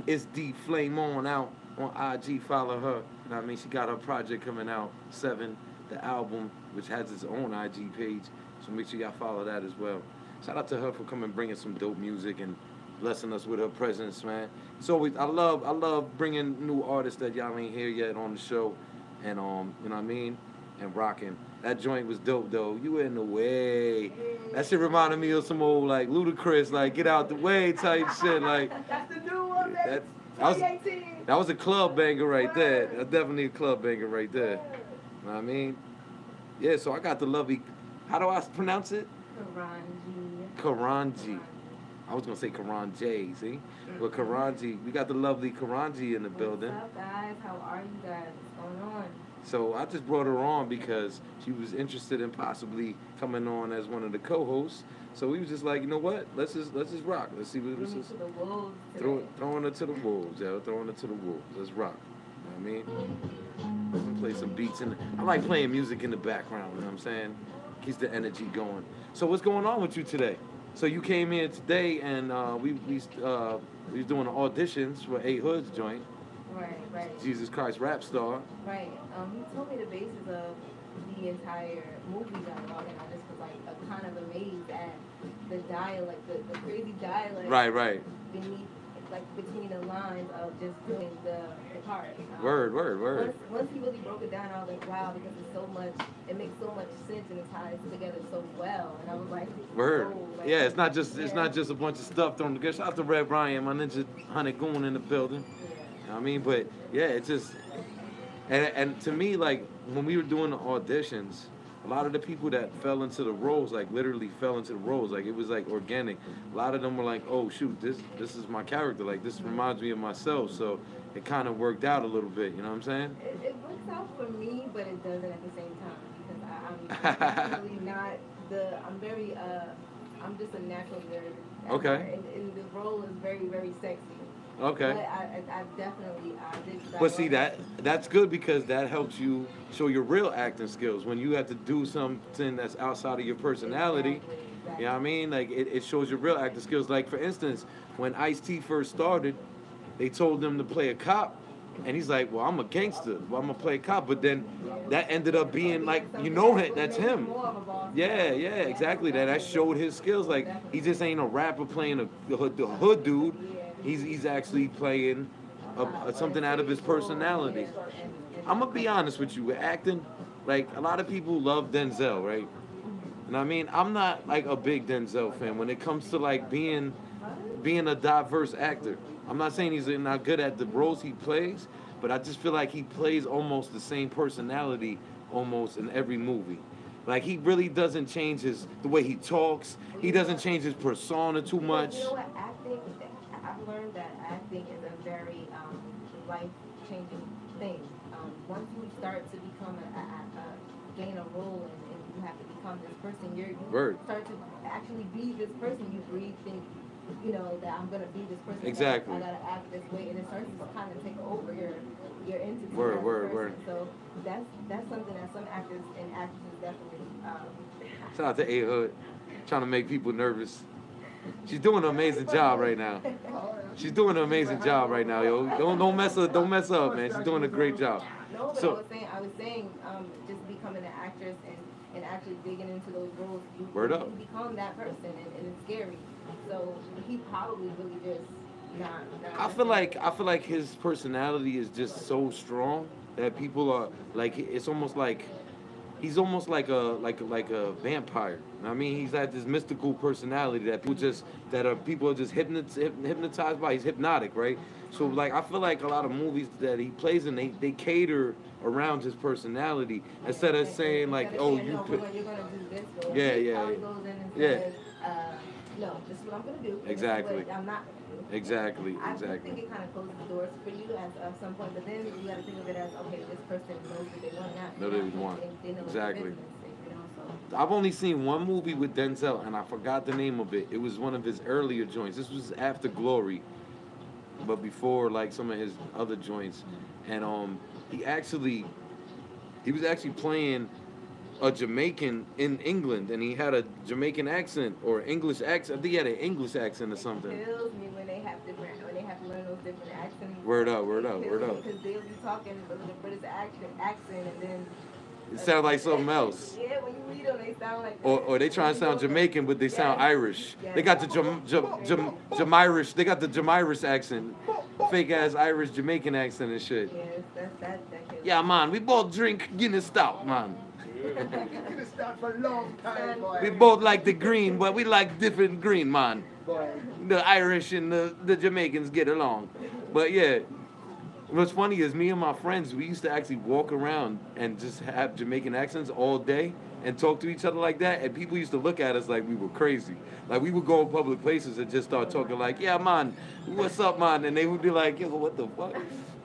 It's D Flame On out on IG. Follow her. You know what I mean? She got her project coming out, 7, the album, which has its own IG page. So make sure y'all follow that as well. Shout out to her for coming bringing some dope music and blessing us with her presence, man. It's always I love bringing new artists that y'all ain't here yet on the show, and you know what I mean, and rocking. That joint was dope though. You in the way. That shit reminded me of some old like Ludacris, like get out the way type shit. Like That's the new one, man. that was a club banger right there. That's definitely a club banger right there. You know what I mean? Yeah. So I got the lovely. How do I pronounce it? Karanji. I was gonna say Karanji, see? But Karanji, we got the lovely Karanji in the building. What's up, guys? How are you guys? What's going on? So I just brought her on because she was interested in possibly coming on as one of the co-hosts. So we was just like, you know what? Let's just rock. Let's see what this is. Throwing her to the wolves, yeah. Throwing her to the wolves. Let's rock. You know what I mean? I'm gonna play some beats I like playing music in the background. You know what I'm saying? Keeps the energy going. So what's going on with you today? So you came here today, and we was doing auditions for A Hood's joint. Right. Jesus Christ Rap Star. Right. He told me the basis of the entire movie dialogue, and I just was like kind of amazed at the dialect, the crazy dialect. Right. Between the lines of just doing the part. Word. Once he really broke it down, I was like, wow, because it makes so much sense and it ties together so well. And I was like, word. Oh, like, yeah, it's not just a bunch of stuff thrown together. Shout out to Red Ryan, my Ninja 100 Goon in the building. Yeah. You know what I mean? But yeah, it's just and to me, like when we were doing the auditions, a lot of the people that fell into the roles, like literally fell into the roles, like it was like organic. A lot of them were like, oh shoot, this is my character, like this reminds me of myself. So it kind of worked out a little bit, you know what I'm saying? It works out for me, but it doesn't at the same time because I'm really not I'm just a natural nerd. Okay. And the role is very, very sexy. Okay. But I definitely did. But see that's good because that helps you show your real acting skills. When you have to do something that's outside of your personality, Exactly. you know what I mean? Like it shows your real acting skills. Like for instance, when Ice-T first started, they told him to play a cop, and he's like, well, I'm a gangster. Well, I'm gonna play a cop. But then that ended up being like, you know, that's him. Yeah, exactly. That showed his skills. Like he just ain't a rapper playing the hood dude. He's actually playing something out of his personality. I'm gonna be honest with you. With acting, like a lot of people love Denzel, right? And I mean, I'm not like a big Denzel fan when it comes to like being a diverse actor. I'm not saying he's not good at the roles he plays, but I just feel like he plays almost the same personality almost in every movie. Like he really doesn't change the way he talks. He doesn't change his persona too much. You know what? I've learned that acting is a very life-changing thing. Once you start to become gain a role and you have to become this person, you start to actually be this person. You think, you know, that I'm gonna be this person. Exactly. I gotta act this way, and it starts to kind of take over your entity. Word. So that's something that some actors and actresses definitely. Shout out to A Hood, trying to make people nervous. She's doing an amazing job right now. She's doing an amazing job right now, yo. Don't mess up, man. She's doing a great job. No, but So, I was saying, just becoming an actress and actually digging into those roles, you Word up. become that person, and it's scary. So he probably really just I feel like his personality is just so strong that people are like, it's almost like he's almost like a vampire. I mean, he's had this mystical personality that people are just hypnotized by. He's hypnotic, right? So like I feel like a lot of movies that he plays in, they cater around his personality instead of saying like, oh, you you're gonna do this. Or yeah, he yeah, probably goes in and yeah. says, no, this is what I'm gonna do. Exactly. This is what I'm not gonna do. Exactly, I exactly. think it kind of closes the doors for you at some point, but then you got to think of it as, okay, this person knows what they want now. Know what they want. They know Exactly. Business, you know, so. I've only seen one movie with Denzel, and I forgot the name of it. It was one of his earlier joints. This was after Glory, but before like some of his other joints. And he was actually playing a Jamaican in England, and he had a Jamaican accent or English accent. I think he had an English accent or something. It kills me when they have to learn those different accents. Word up, word up, word up. Because they'll be talking with a British accent, and then It sounds like something else. Yeah, when you read them, they sound like. Or they try to sound Jamaican, but they sound Irish. Yes. They got the Jamirish. They got the Jamirish accent, fake ass Irish Jamaican accent and shit. Yes, that kills Yeah, man, we both drink Guinness Stout, man. Gonna start for a long time, boy. We both like the green, but we like different green, man. Boy. The Irish and the Jamaicans get along. But yeah, what's funny is me and my friends, we used to actually walk around and just have Jamaican accents all day and talk to each other like that, and people used to look at us like we were crazy. Like we would go in public places and just start talking like, yeah, man, what's up, man? And they would be like, yo, what the fuck?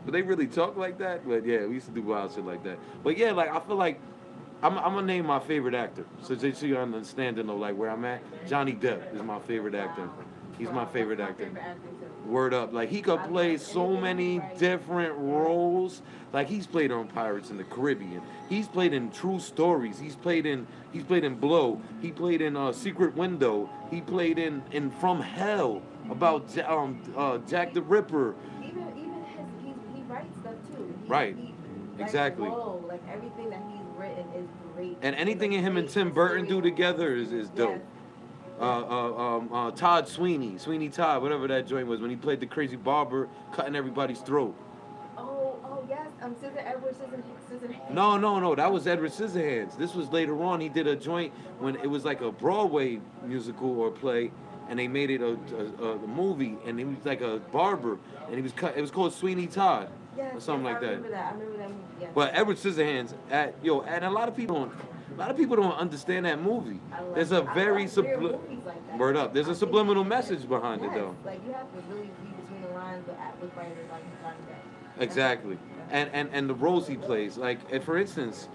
But they really talk like that? But yeah, we used to do wild shit like that. But yeah, like I feel like I'm gonna name my favorite actor, so you understanding of like where I'm at. Johnny Depp is my favorite actor. He's my favorite actor. Word up, like he could play so many different roles. Like he's played on Pirates in the Caribbean. He's played in True Stories. He's played in Blow. He played in Secret Window. He played in From Hell about Jack the Ripper. Even he writes stuff too. Right. Exactly. Like everything that he's written is great. And anything in him and Tim Burton do together is dope. Todd Sweeney Todd, whatever that joint was, when he played the crazy barber cutting everybody's throat. Oh yes, Edward Scissorhands. No, that was Edward Scissorhands. This was later on. He did a joint when it was like a Broadway musical or play, and they made it a movie, and he was like a barber, and he was cut. It was called Sweeney Todd or something like that. I remember that movie. Yes. But Edward Scissorhands, and a lot of people don't understand that movie. There's a very word up. There's a subliminal message behind it though. Like you have to really read between the lines, but with writers like that. Exactly. And the roles he plays. Like for instance,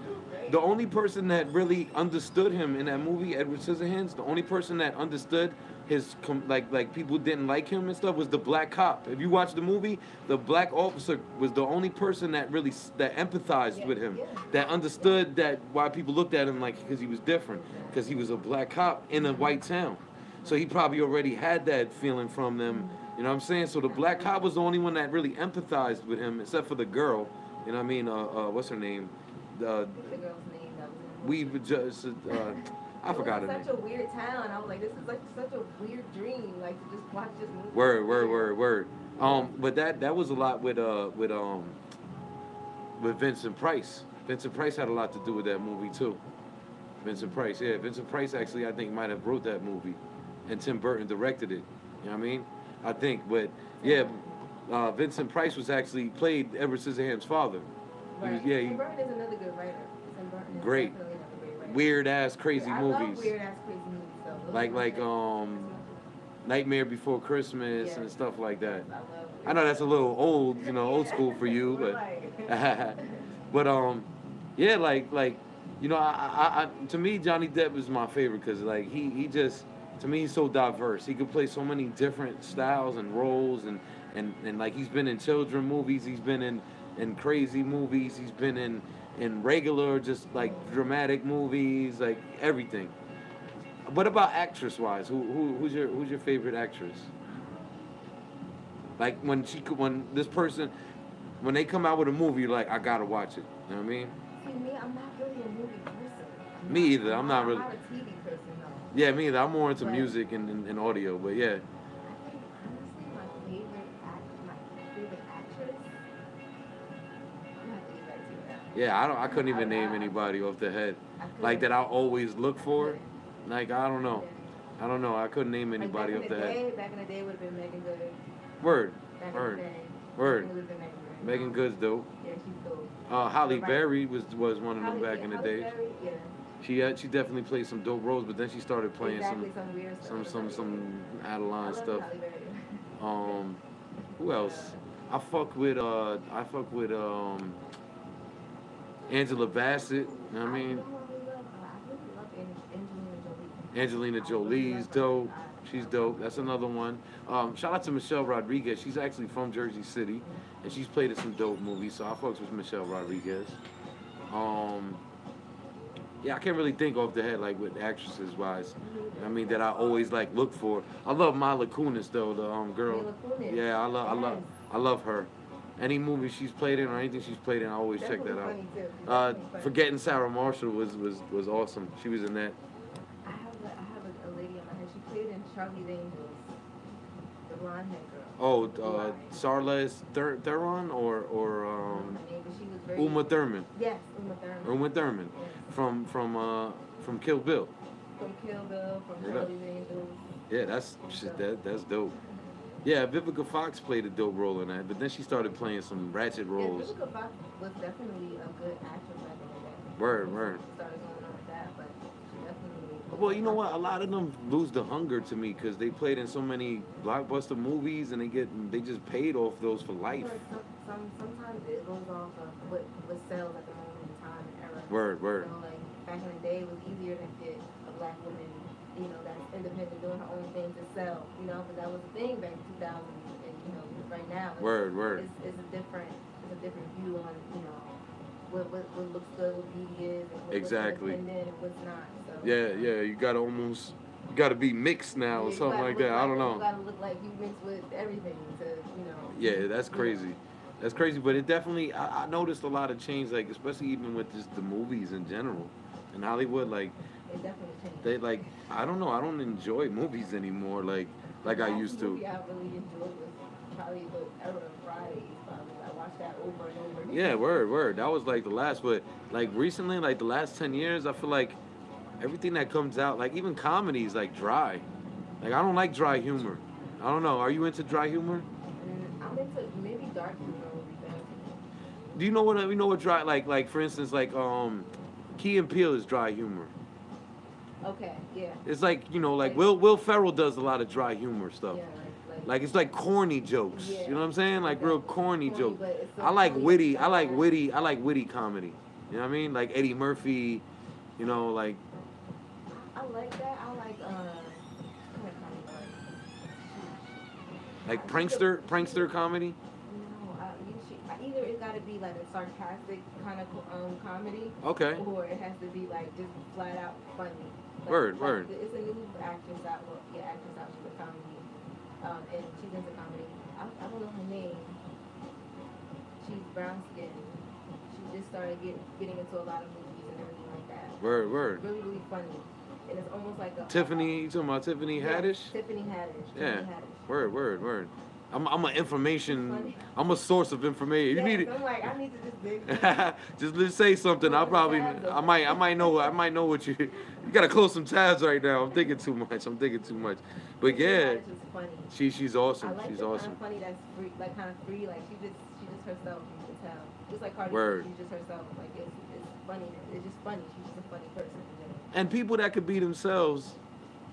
the only person that really understood him in that movie, Edward Scissorhands, the only person that understood his like people didn't like him and stuff was the black cop. If you watch the movie, the black officer was the only person that really that empathized with him, that understood that why people looked at him like because he was different, because he was a black cop in a white town. So he probably already had that feeling from them. You know what I'm saying? So the black cop was the only one that really empathized with him, except for the girl. You know what I mean? What's her name? The girl's name that was in the movie. We just I forgot her name. It was such a weird town. I was like, this is like such a weird dream. Like to just watch this movie. Word. But that was a lot with Vincent Price. Vincent Price had a lot to do with that movie too. Vincent Price actually I think might have wrote that movie, and Tim Burton directed it. You know what I mean? I think, but yeah, Vincent Price was actually played Edward Scissorhands' father. Right. Tim Burton is another good writer. Tim Burton is Great. definitely another great writer. Weird ass crazy I movies. love weird ass crazy movies though. Like Nightmare Before Christmas and stuff like that. I love I know that's a little old, old school for you, but yeah, like I to me Johnny Depp is my favorite because like he just to me he's so diverse. He could play so many different styles and roles and like he's been in children movies, he's been in crazy movies, he's been in regular just like dramatic movies, like everything. What about actress-wise? Who's your favorite actress? Like when they come out with a movie, you're like, I gotta watch it. You know what I mean? See, me, I'm not really a movie person. Me either. I'm not really. I'm not a TV person though. Yeah, me either. I'm more into music and audio, but yeah. I think honestly my favorite Yeah, I couldn't even name anybody off the head. Like that I always look for. Like I don't know. I couldn't name anybody off the head. Back in the day would have been Megan Good. Word. Back Word. in the day. Word. It would have been Megan Good. Megan Good's dope. Yeah, she's dope. Halle Berry was one of them back in the Halle days. Berry, yeah. She definitely played some dope roles, but then she started playing Exactly, some weird stuff. some out of I line love stuff. Halle Berry. Who else? I fuck with Angela Bassett. You know what I mean? I really love Angelina Jolie. Angelina Jolie's dope. She's dope. That's another one. Shout out to Michelle Rodriguez. She's actually from Jersey City, and she's played in some dope movies. So I fucks with Michelle Rodriguez. Yeah, I can't really think off the head like with actresses wise. I mean that I always like look for. I love Mila Kunis though, the girl. Mila Kunis. Yeah, I love her. Any movie she's played in or anything she's played in, I always check that out. Funny too. Forgetting Sarah Marshall was awesome. She was in that. I have a lady in my head. She played in Charlie's Angels. The blonde head girl. Oh, Charlize Theron or Her name, but she was very. Uma Thurman. Yes, Uma Thurman. Uma Thurman Yes. from Kill Bill. From Kill Bill, from Yeah. Charlie's Angels. Yeah, that's dope. Yeah, Vivica Fox played a dope role in that, but then she started playing some ratchet roles. Yeah, Vivica Fox was definitely a good actress back in the day. Word. She started going on with that, but she definitely. Well, you know what? A lot of them lose the hunger to me because they played in so many blockbuster movies and they just paid off those for life. Sometimes it goes off of what sells at the moment in time and era. Word. You know, like back in the day, it was easier to get a black woman, you know, that's independent, doing her own thing to sell. You know, because that was the thing back in 2000, and you know, right now. Word. It's a different view on, you know, what looks good, what beauty is, and what Exactly. looks independent and what's not. So. Yeah. You gotta be mixed now or something like that. I don't know. You gotta look like you mixed with everything to, you know. Yeah, that's crazy. That's crazy, but it definitely, I noticed a lot of change, like, especially even with just the movies in general. In Hollywood, like, It definitely changed. they, like, I don't know, I don't enjoy movies anymore, like I used to. Movie I really enjoyed was probably the Era of Fridays, probably. I watched that over and over again. Yeah, word. That was, like, the last, but, like, recently, like, the last 10 years, I feel like everything that comes out, like, even comedy is, like, dry. Like, I don't like dry humor. I don't know, are you into dry humor? I'm into maybe dark humor would be better. Do you know what dry, like, for instance, like, Key and Peele is dry humor. Okay, yeah. It's like, you know, like Will Ferrell does a lot of dry humor stuff. Yeah, Like it's like corny jokes. Yeah. You know what I'm saying? Like real corny jokes. but it's so I like funny. witty comedy. You know what I mean? Like Eddie Murphy, you know, like I like that. I like prankster comedy. Either it gotta be like a sarcastic kind of comedy. Okay. Or it has to be like just flat out funny. Like, Word. It's a new actress out. She's a comedy. And she's into comedy. I don't know her name. She's brown skinned. She just started getting into a lot of movies and everything like that. Word. Really, really funny. And it's almost like a Tiffany, you talking about Tiffany Haddish? Tiffany Haddish. Yeah. Tiffany Haddish. Word. I'm a source of information. You need it. I'm like, I need to just dig. Just say something. I might know what you gotta close some tabs right now. I'm thinking too much. But yeah, she's awesome. I like She's the awesome. kind of funny that's free, like kind of free. Like she's just herself. You can tell. Just like Cardi B, Word. she's just herself. Like it's funny. It's just funny. She's just a funny person. And people that could be themselves,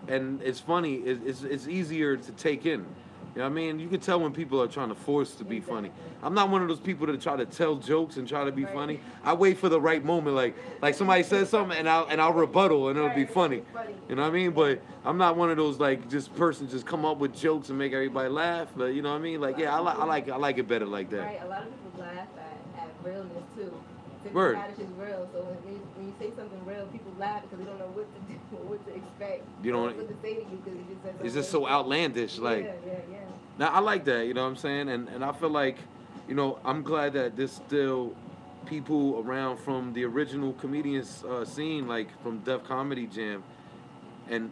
and it's funny. It's easier to take in. You know what I mean? You can tell when people are trying to force to be funny. I'm not one of those people that try to tell jokes and try to be funny. I wait for the right moment, like somebody says something and I'll rebuttal and it'll be funny. You know what I mean? But I'm not one of those like just come up with jokes and make everybody laugh. But you know what I mean? Like I like it better like that. Right. A lot of people laugh at realness too. Word. Tiffany Haddish is real, so when you say something real, people laugh because they don't know what to do, what to expect. You don't. What to say to you because it just says. It's just so outlandish, like. Yeah. Now I like that, you know what I'm saying, and I feel like, you know, I'm glad that there's still people around from the original comedians scene, like from Def Comedy Jam, and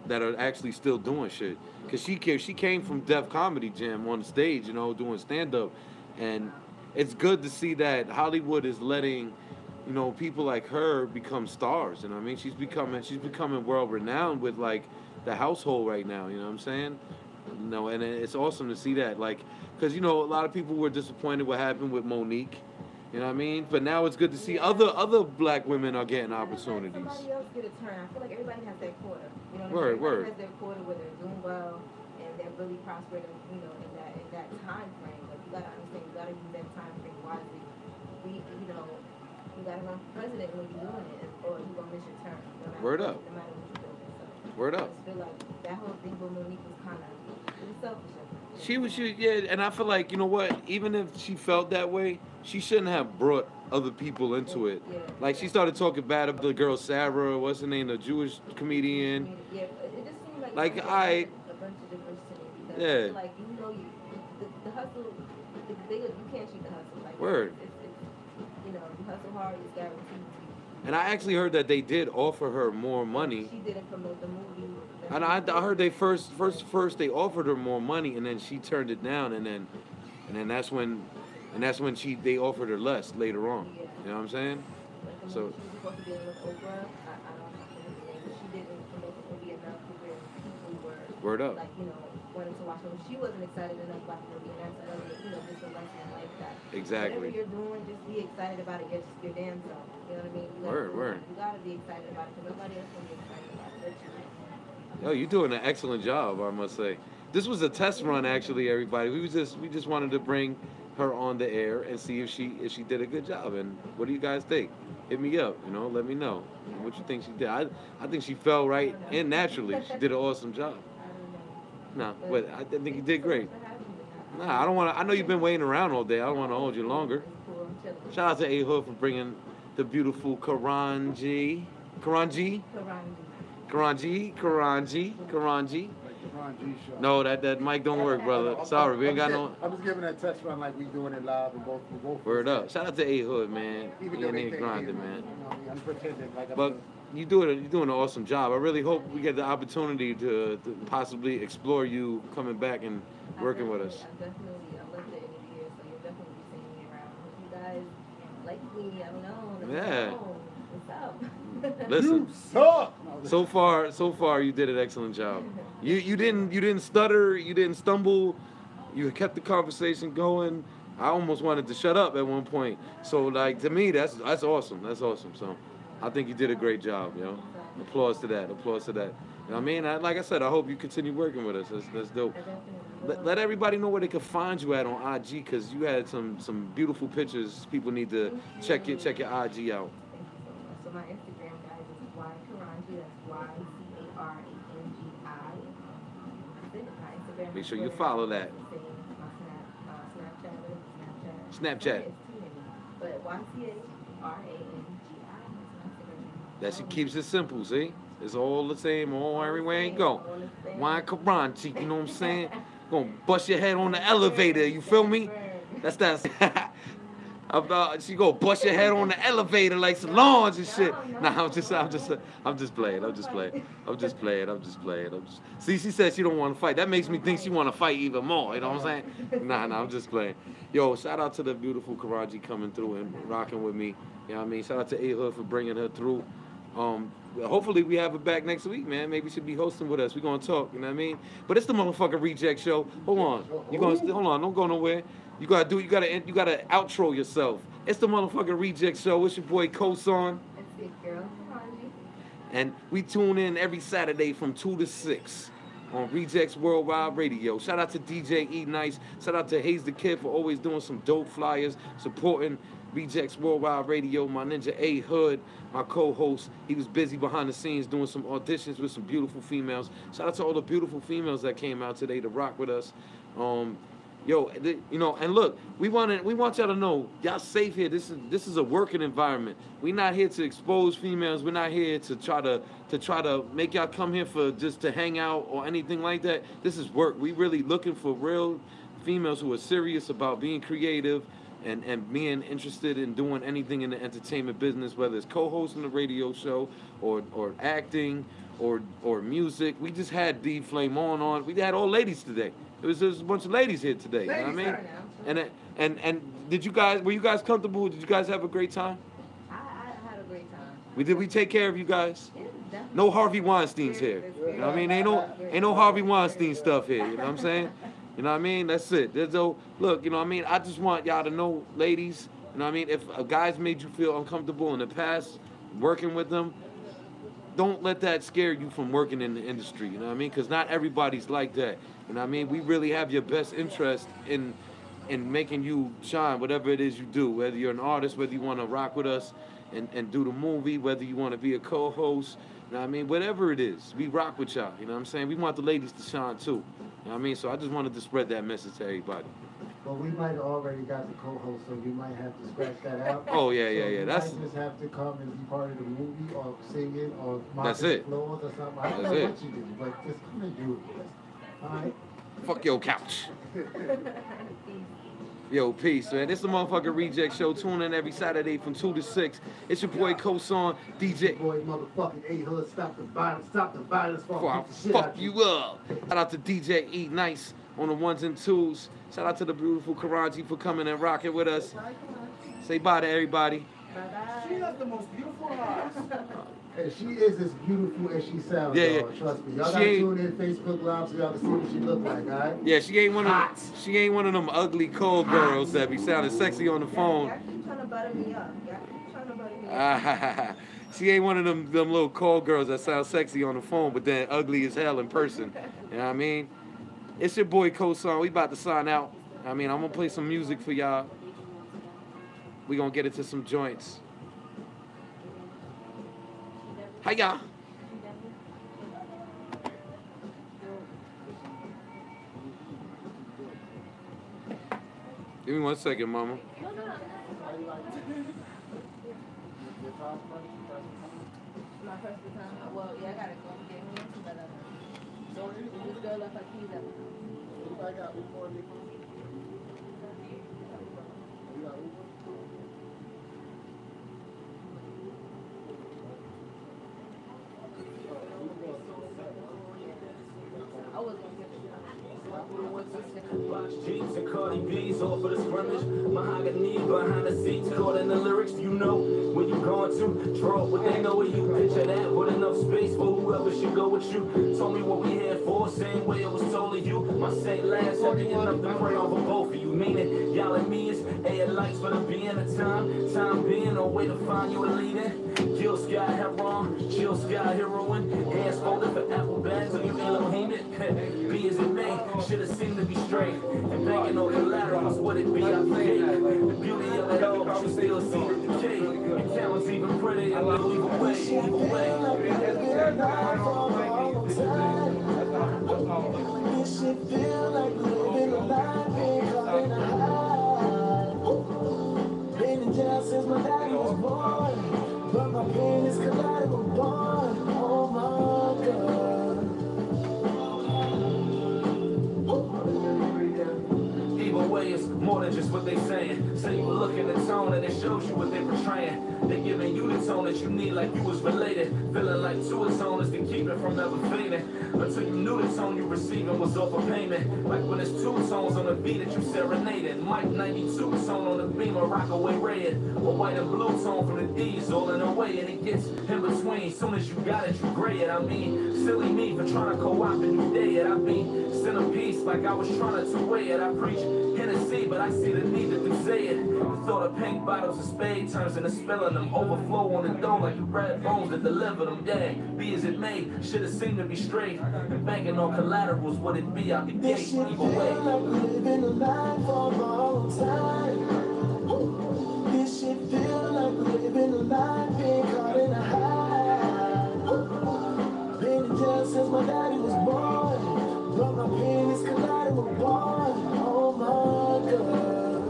that are actually still doing shit. Cause she came from Def Comedy Jam on the stage, you know, doing stand up, and it's good to see that Hollywood is letting you know, people like her become stars. You know what I mean? She's becoming world renowned with like the household right now. You know what I'm saying? You know, and it's awesome to see that. Like, because you know, a lot of people were disappointed what happened with Monique. You know what I mean? But now it's good to see other black women are getting opportunities. Somebody else get a turn. I feel like everybody has their quota. You know what Word, I mean? Everybody word. has their quota where they're doing well and they're really prospering. You know, in that time frame. Like you gotta understand, you gotta use that time frame wisely. You gotta run for president when you're doing it, or you're gonna miss your turn. No matter Word what, up. No matter what you're doing. So Word I up. just feel like that whole thing with Monique was kind of selfish. Yeah, and I feel like, you know what, even if she felt that way, she shouldn't have brought other people into it. Yeah. Like, she started talking bad about the girl Sarah, what's her name, the Jewish comedian. Yeah, it just seemed Like, a I- bunch of difference to me because Yeah. I feel like the hustle, you can't cheat the hustle. Like, Word. It's, you hustle hard, it's guaranteed. And I actually heard that they did offer her more money. She didn't promote the movie. And I heard they first they offered her more money, and then she turned it down, and then that's when they offered her less later on. Yeah. You know what I'm saying? Like the So- movie she was supposed to be in with Oprah, I don't know, she didn't promote the movie enough to where people were Word up. like, wanting to watch it. She wasn't excited enough about the movie, and that's another, just a lesson like that. Exactly. Whatever you're doing, just be excited about it. Your damn self. You know what I mean? Word. You gotta be excited about it because nobody else gonna be excited about it. But you. Yo, you're doing an excellent job, I must say. This was a test run, actually, everybody. We just wanted to bring her on the air and see if she did a good job. And what do you guys think? Hit me up, let me know what you think she did. I think she fell right in naturally. She did an awesome job. Nah, but I think you did great. Nah, I don't want to. I know you've been waiting around all day. I don't want to hold you longer. Shout out to A Hood for bringing the beautiful Karanji. Like the Ron G show. No, that mic don't work, brother. Sorry, we ain't got no. I was giving that test run like we doing it live and both. Word up. Shout out to A Hood, man. Even You though they ain't can't grinding, hear me, man. I'm pretending like I'm But you're doing an awesome job. I really hope we get the opportunity to possibly explore you coming back and working with us. I love the interview, so you'll definitely be seeing me around. If you guys like me, I don't know. Let me Yeah. know. What's up? Listen, suck. so far you did an excellent job. You didn't stutter, you didn't stumble, you kept the conversation going. I almost wanted to shut up at one point. So like, to me, that's awesome. That's awesome. So I think you did a great job, Applause to that. You know what I mean? Like I said, I hope you continue working with us. That's dope. Let everybody know where they can find you at on IG, because you had some beautiful pictures. People need to check your IG out. Thank you so much. So my Instagram, guys, is YKaranji. That's YCARANGI. That's it. My Instagram. Make sure you follow that. My Snapchat. It's too many. But YCARANGI. That shit keeps it simple, see? It's all the same, all everywhere you go. Wine Karanji, you know what I'm saying? Gonna bust your head on the elevator, you feel me? That's she gonna bust your head on the elevator like Solange and shit. Nah, I'm just playing. See, she said she don't want to fight. That makes me think she want to fight even more. You know what I'm saying? Nah, I'm just playing. Yo, shout out to the beautiful Karanji coming through and rocking with me. You know what I mean? Shout out to A Hood for bringing her through. Hopefully we have her back next week, man. Maybe she'll be hosting with us. We're gonna talk, you know what I mean? But it's the motherfucking Rejectz show. Hold on. Hold on, don't go nowhere. You gotta outro yourself. It's the motherfucking Rejectz show. It's your boy Kosan. That's it, girl. Karanji. And we tune in every Saturday from 2 to 6 on Rejectz Worldwide Radio. Shout out to DJ E Nice. Shout out to Hayes the Kid for always doing some dope flyers, supporting Rejectz Worldwide Radio. My ninja A Hood, my co-host, he was busy behind the scenes doing some auditions with some beautiful females. Shout out to all the beautiful females that came out today to rock with us. And look, we want y'all to know y'all safe here. This is a working environment. We're not here to expose females. We're not here to try to make y'all come here for just to hang out or anything like that. This is work. We really looking for real females who are serious about being creative and being interested in doing anything in the entertainment business, whether it's co-hosting a radio show or acting or music. We just had D Flame on. We had all ladies today. It was just a bunch of ladies here today. You know what I mean? And were you guys comfortable? Did you guys have a great time? I We take care of you guys. Yeah, definitely. No Harvey Weinsteins here. You know what I mean? Ain't no Harvey Weinstein stuff here. You know what I'm saying? You know what I mean? That's it. There's no look. You know what I mean? I just want y'all to know, ladies. You know what I mean? If a guy's made you feel uncomfortable in the past, working with them, don't let that scare you from working in the industry. You know what I mean? Because not everybody's like that. You know what I mean? We really have your best interest in making you shine, whatever it is you do. Whether you're an artist, whether you want to rock with us and do the movie, whether you want to be a co-host. You know what I mean? Whatever it is, we rock with y'all. You know what I'm saying? We want the ladies to shine too. You know what I mean? So I just wanted to spread that message to everybody. Well, we might have already got the co-host, so you might have to scratch that out. Oh, yeah. You That's might just have to come and be part of the movie or sing it or mop That's the it. floors or something. I don't That's know it. what you do, but just come and do it. All right? fuck your couch. Yo, peace, man. This is the motherfucking Rejectz show. Tune in every Saturday from 2 to 6. It's your boy Kosan, DJ. Boy, motherfucking A-Hood, stop the violence Before I fuck the shit fuck out you up. Shout out to DJ E Nice on the ones and twos. Shout out to the beautiful Karaji for coming and rocking with us. Say bye to everybody. She has the most beautiful eyes. And she is as beautiful as she sounds, Yeah, y'all. yeah. Trust me. Y'all She gotta ain't- tune in Facebook Live so y'all can see what she look like, alright? Yeah, she ain't one of Hot. she ain't one of them ugly cold girls that be sounding sexy on the phone. Y'all keep trying to butter me up. Y'all keep trying to butter me up. She ain't one of them little cold girls that sound sexy on the phone, but then ugly as hell in person. You know what I mean? It's your boy Kosan. We about to sign out. I mean, I'm gonna play some music for y'all. We gonna get into some joints. Hi y'all. Give me 1 second, mama. My first time. Well, yeah, I gotta go get him. But so this girl left her keys at my house. I was gonna get Jeeps and Cardi B's all for the scrimmage. Mahogany behind the seats, caught in the lyrics. You know where you going to draw what they know where you picture that. Put enough space for whoever should go with you. Told me what we here for, same way it was told to you. My St. Last heavy enough to pray over both of you. Meaning y'all and me is air lights for the being of time. Time being a way to find you a leader. Kill Sky Heron, chill Sky Heroine. Hands folded for apple bags, so you Elohim it. Be as it may, should've seemed to be straight. And banking on collaterals, what it be out the gate. The beauty of it all, but you still see the decay. Your talent's even pretty, and we'll either way, either way. This shit feel like living a life, ain't caught in a high. Been in jail since my daddy was born, but my pain is collateral born. Oh my God. Either way, it's more than just what they saying. Say you look in the tone and it shows you what they portraying. They giving you the tone that you need like you was related. Feeling like two atoners to keep it from ever fading. Until you knew the tone you receiving was off a payment. Like when it's two tones on the beat that you serenaded. Mike 92 tone on the beam of Rockaway red. Or white and blue tone from the D's all in the way. And it gets in between. Soon as you got it, you gray it. I mean, silly me for trying to co-op and you day it. I mean, send a piece like I was trying to two-way it. I preach Hennessy, but I see the need to say it. The thought of pink bottles of spade turns into spilling them. Overflow on the dome like the red bones that deliver them. Yeah, be as it may, should've seemed to be straight. And banking on collaterals, what it be out the gate, This shit either feel way. like living a life for a long time. This shit feel like living a life, ain't caught in a high. Been in jail since my daddy was born, but my pain is collateral born. Oh my God.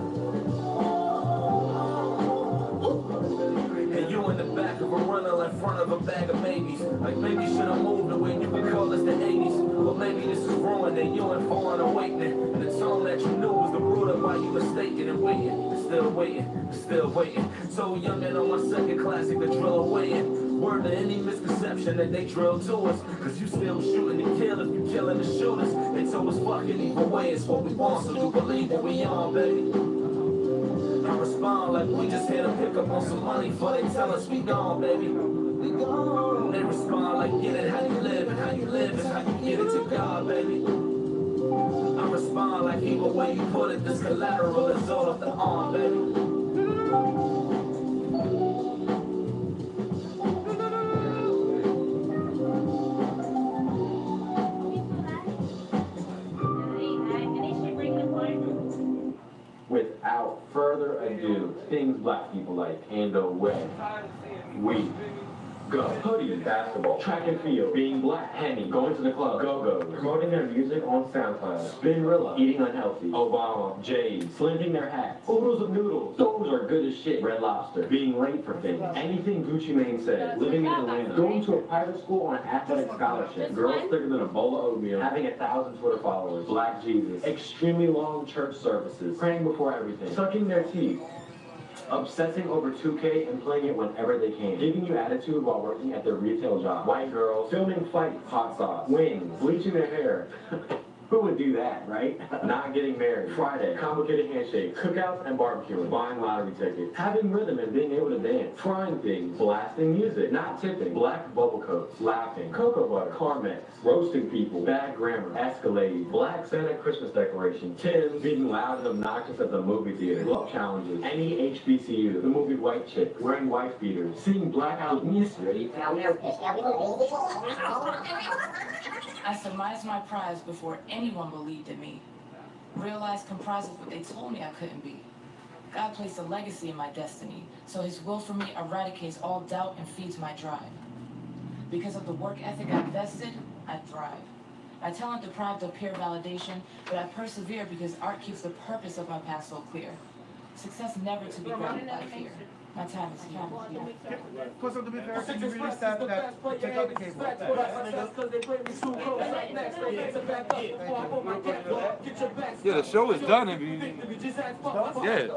And you in the back of a runner in front of a bag of babies. Like maybe should've moved away, you could call us the 80s. Or maybe this is ruined and you in fallen awakening. And the tone that you knew was the root of why you mistaken and waiting. And still waiting, and still waiting. So young and on my second classic, the drill away in. Word to any misconception that they drill to us. Cause you still shooting to kill if you killing the shooters. They told us fucking either way, it's what we want. So you believe what we on, baby. I respect respond like we just here to pick up on some money before they tell us we gone, baby. We gone. They respond like, get it how you live, and how you live is how you get it to God, baby. I respond like, either way you put it, this collateral is all of the arm, baby. Without further ado, things black people like and away. We go. Hoodie, basketball, track and field, being black, Henny, going to the club, go-go, promoting their music on SoundCloud, Spinrilla, eating unhealthy, Obama, Jade, slinting their hats, oodles of noodles, those are good as shit, Red Lobster, being late for things, anything Gucci Mane said, living in Atlanta, going to a private school on an athletic scholarship, girls thicker than a bowl of oatmeal, having 1,000 Twitter followers, Black Jesus, extremely long church services, praying before everything, sucking their teeth, obsessing over 2K and playing it whenever they can, giving you attitude while working at their retail job, white girls, filming fights, hot sauce, wings, bleaching their hair. Who would do that, right? Not getting married, Friday, complicated handshakes, cookouts and barbecuing, buying lottery tickets, having rhythm and being able to dance, frying things, blasting music, not tipping, black bubble coats, laughing, cocoa butter, Carmex, roasting people, bad grammar, Escalade, black Santa Christmas decoration, Tim's, being loud and obnoxious at the movie theater, love challenges, any HBCU, the movie White Chick, wearing wife beaters, seeing black-out mystery. I surmised my prize before anyone believed in me. Realized comprises what they told me I couldn't be. God placed a legacy in my destiny, so his will for me eradicates all doubt and feeds my drive. Because of the work ethic I invested, I thrive. My talent deprived of peer validation, but I persevere because art keeps the purpose of my path so clear. Success never to be guided by fear. My time is here. Put something to be fair, can you release that, take out the cable? Yeah, the show is done if you... Yeah.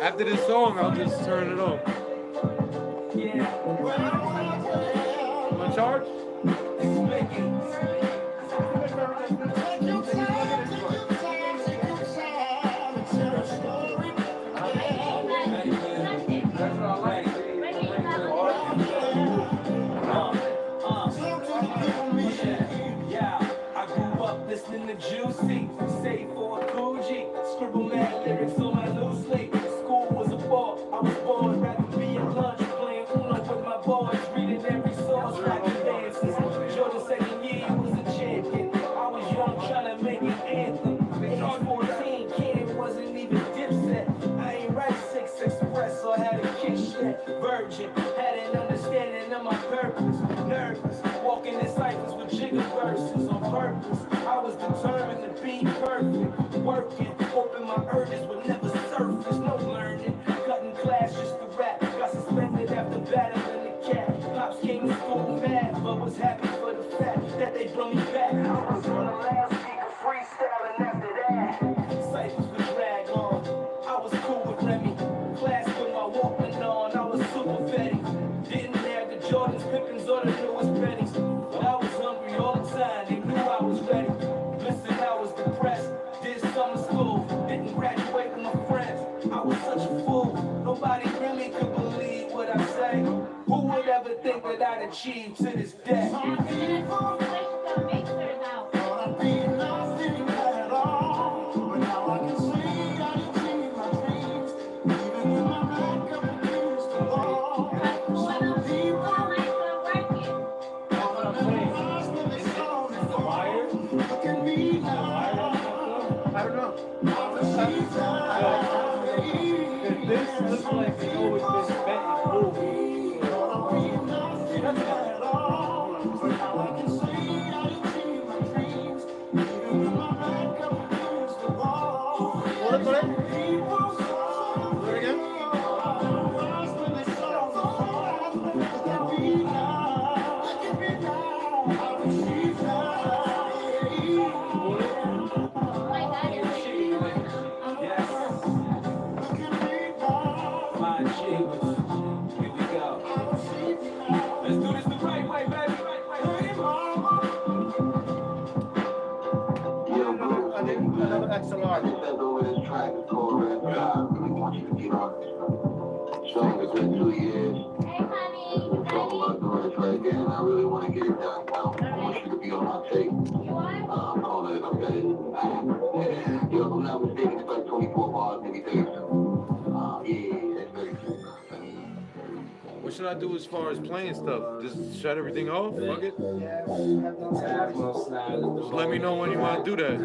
After this song, I'll just turn it on. I'm in charge? Listening to Juicy, save for a Gucci, scribble mad lyrics on my loose sleep. School was a ball, I was bored, rather be at lunch, playing Uno with my boys, reading every source, rocking dances. Jordan's second year, he was a champion. I was young, trying to make an anthem. Age 14, kid wasn't even dipset. I ain't write 6 Express or had a kiss yet. Virgin, had an understanding of my purpose. Nervous, walking in ciphers with jigger verses on purpose. I was determined to be perfect, working, hoping my urges would never surface. No learning, cutting class just to rap. Got suspended after battling the cat. Pops came to school mad, but was happy for the fact that they brought me back. I was on the last week of freestyling after that. Cyphers would drag on. I was cool with Remy. Class with my Walkman on. I was super petty. Didn't have the Jordans, Pippins, or the newest pennies. But I was hungry all the time. They knew I was ready. Listen, I was depressed. Did summer school. Didn't graduate with my friends. I was such a fool. Nobody really could believe what I say. Who would ever think that I'd achieve to this day? This looks like it's always been spent in movies. another XLR. I just sent over this track. It's called Red Drive. I really want you to get on this. Song has been 2 years. Hey, honey. Talking about doing this right again, and I really want to get it done. I want you to be on my tape. You want it? I'm calling it. I'm ready. Yo, if I'm not mistaken, it's like 24 bars, maybe 32. Yeah, that's very true. What should I do as far as playing stuff? Just shut everything off? Fuck it? Just let me know when you want to do that.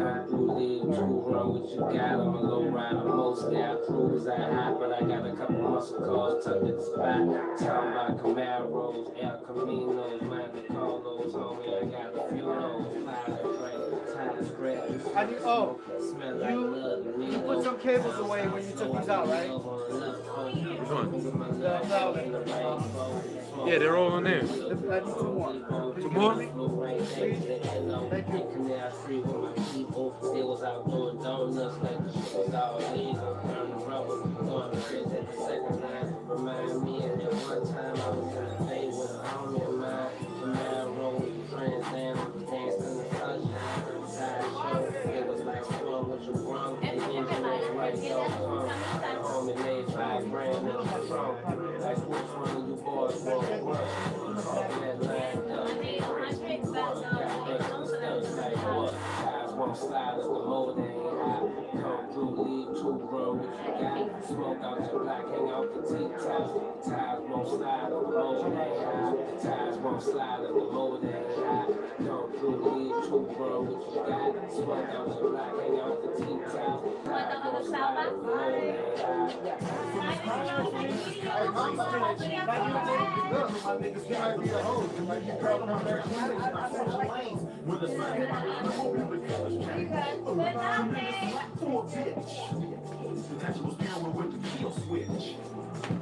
But I got a couple muscle cars tucked in the spot. Talking about Camaros, El Caminos, Monte Carlos, homie. I got a few of those. How do you, you put some cables away when you took these out, right? Which one? The Yeah, they're all in there. I need 2 more. 2 more? Thank Remind me of that one time I was in the bay with a homie of mine. Camaro with the friends down, danced in the sunshine. Sideshow, it was like squirrel with your brum. The engine was right, so the homie laid $5 grand in the trunk. Like which one of you boys won't rush? That line guys won't slide if the mold ain't hot. Come through, leave 2 bro, what you got? Smoke out your black, hang out the T-tops. Tires won't slide if the mold ain't hot. Tires won't slide if the mold ain't hot. Come through, leave 2 bro, what you got? Smoke out your black, hang out the T-tops. Tires won't slide if the mold ain't hot. My niggas can't be a hoe. You might be dropping on their clinics. I switch lanes with a sign. I'm hoping the colors change. For a bitch. Potential power with the kill switch.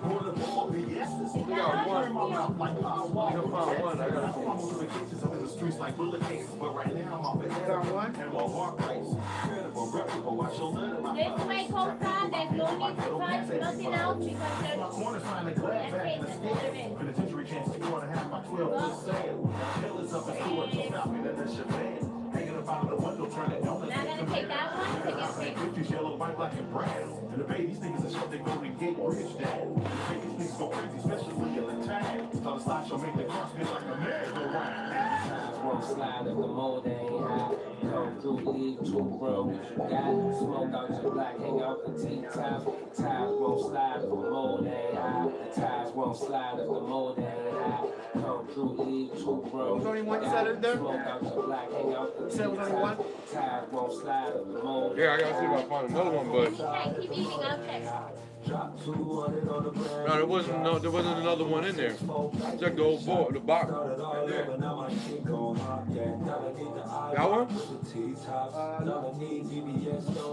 For the ball, the yeses. We got one in my mouth like power. I got one. I got one. I'm in the cases. I'm in the streets like bullet cases. But right now I'm off the head. And my heart race. Incredible, reputable. Watch your letter. This way, co-sign. There's no need to touch nothing else because there's my corner sign the glad back in the skin. Penitentiary chance to 4.5 by 12 foot sand. Killers up in Stewart to Falcon and that's your man. Hanging up out of the window trying to donuts. not gonna take that one. Take it. 50s yellow, white, black, and brown. And the babies think it's a shit they go to get rich down. And the babies niggas go crazy, especially in the tag. Thought a slideshow make the cross feel like a merry-go-round. Tires won't slide if the mold ain't hot. Come through, leave 2 bro, what you got? Smoke out your black, hang out the T-tops. Tires won't slide if the mold ain't hot. The tires won't slide if the mold ain't hot. Come through, leave 2 bro. Was only one set there? Smoke out your black, hang out the said it was only one? Tires won't slide if the mold. Yeah, I gotta see if I find another one, but Okay, keep eating. I'll check. no, there wasn't another one in there. Check the old board, the box. Right there. That one?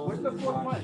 What's the 4th one?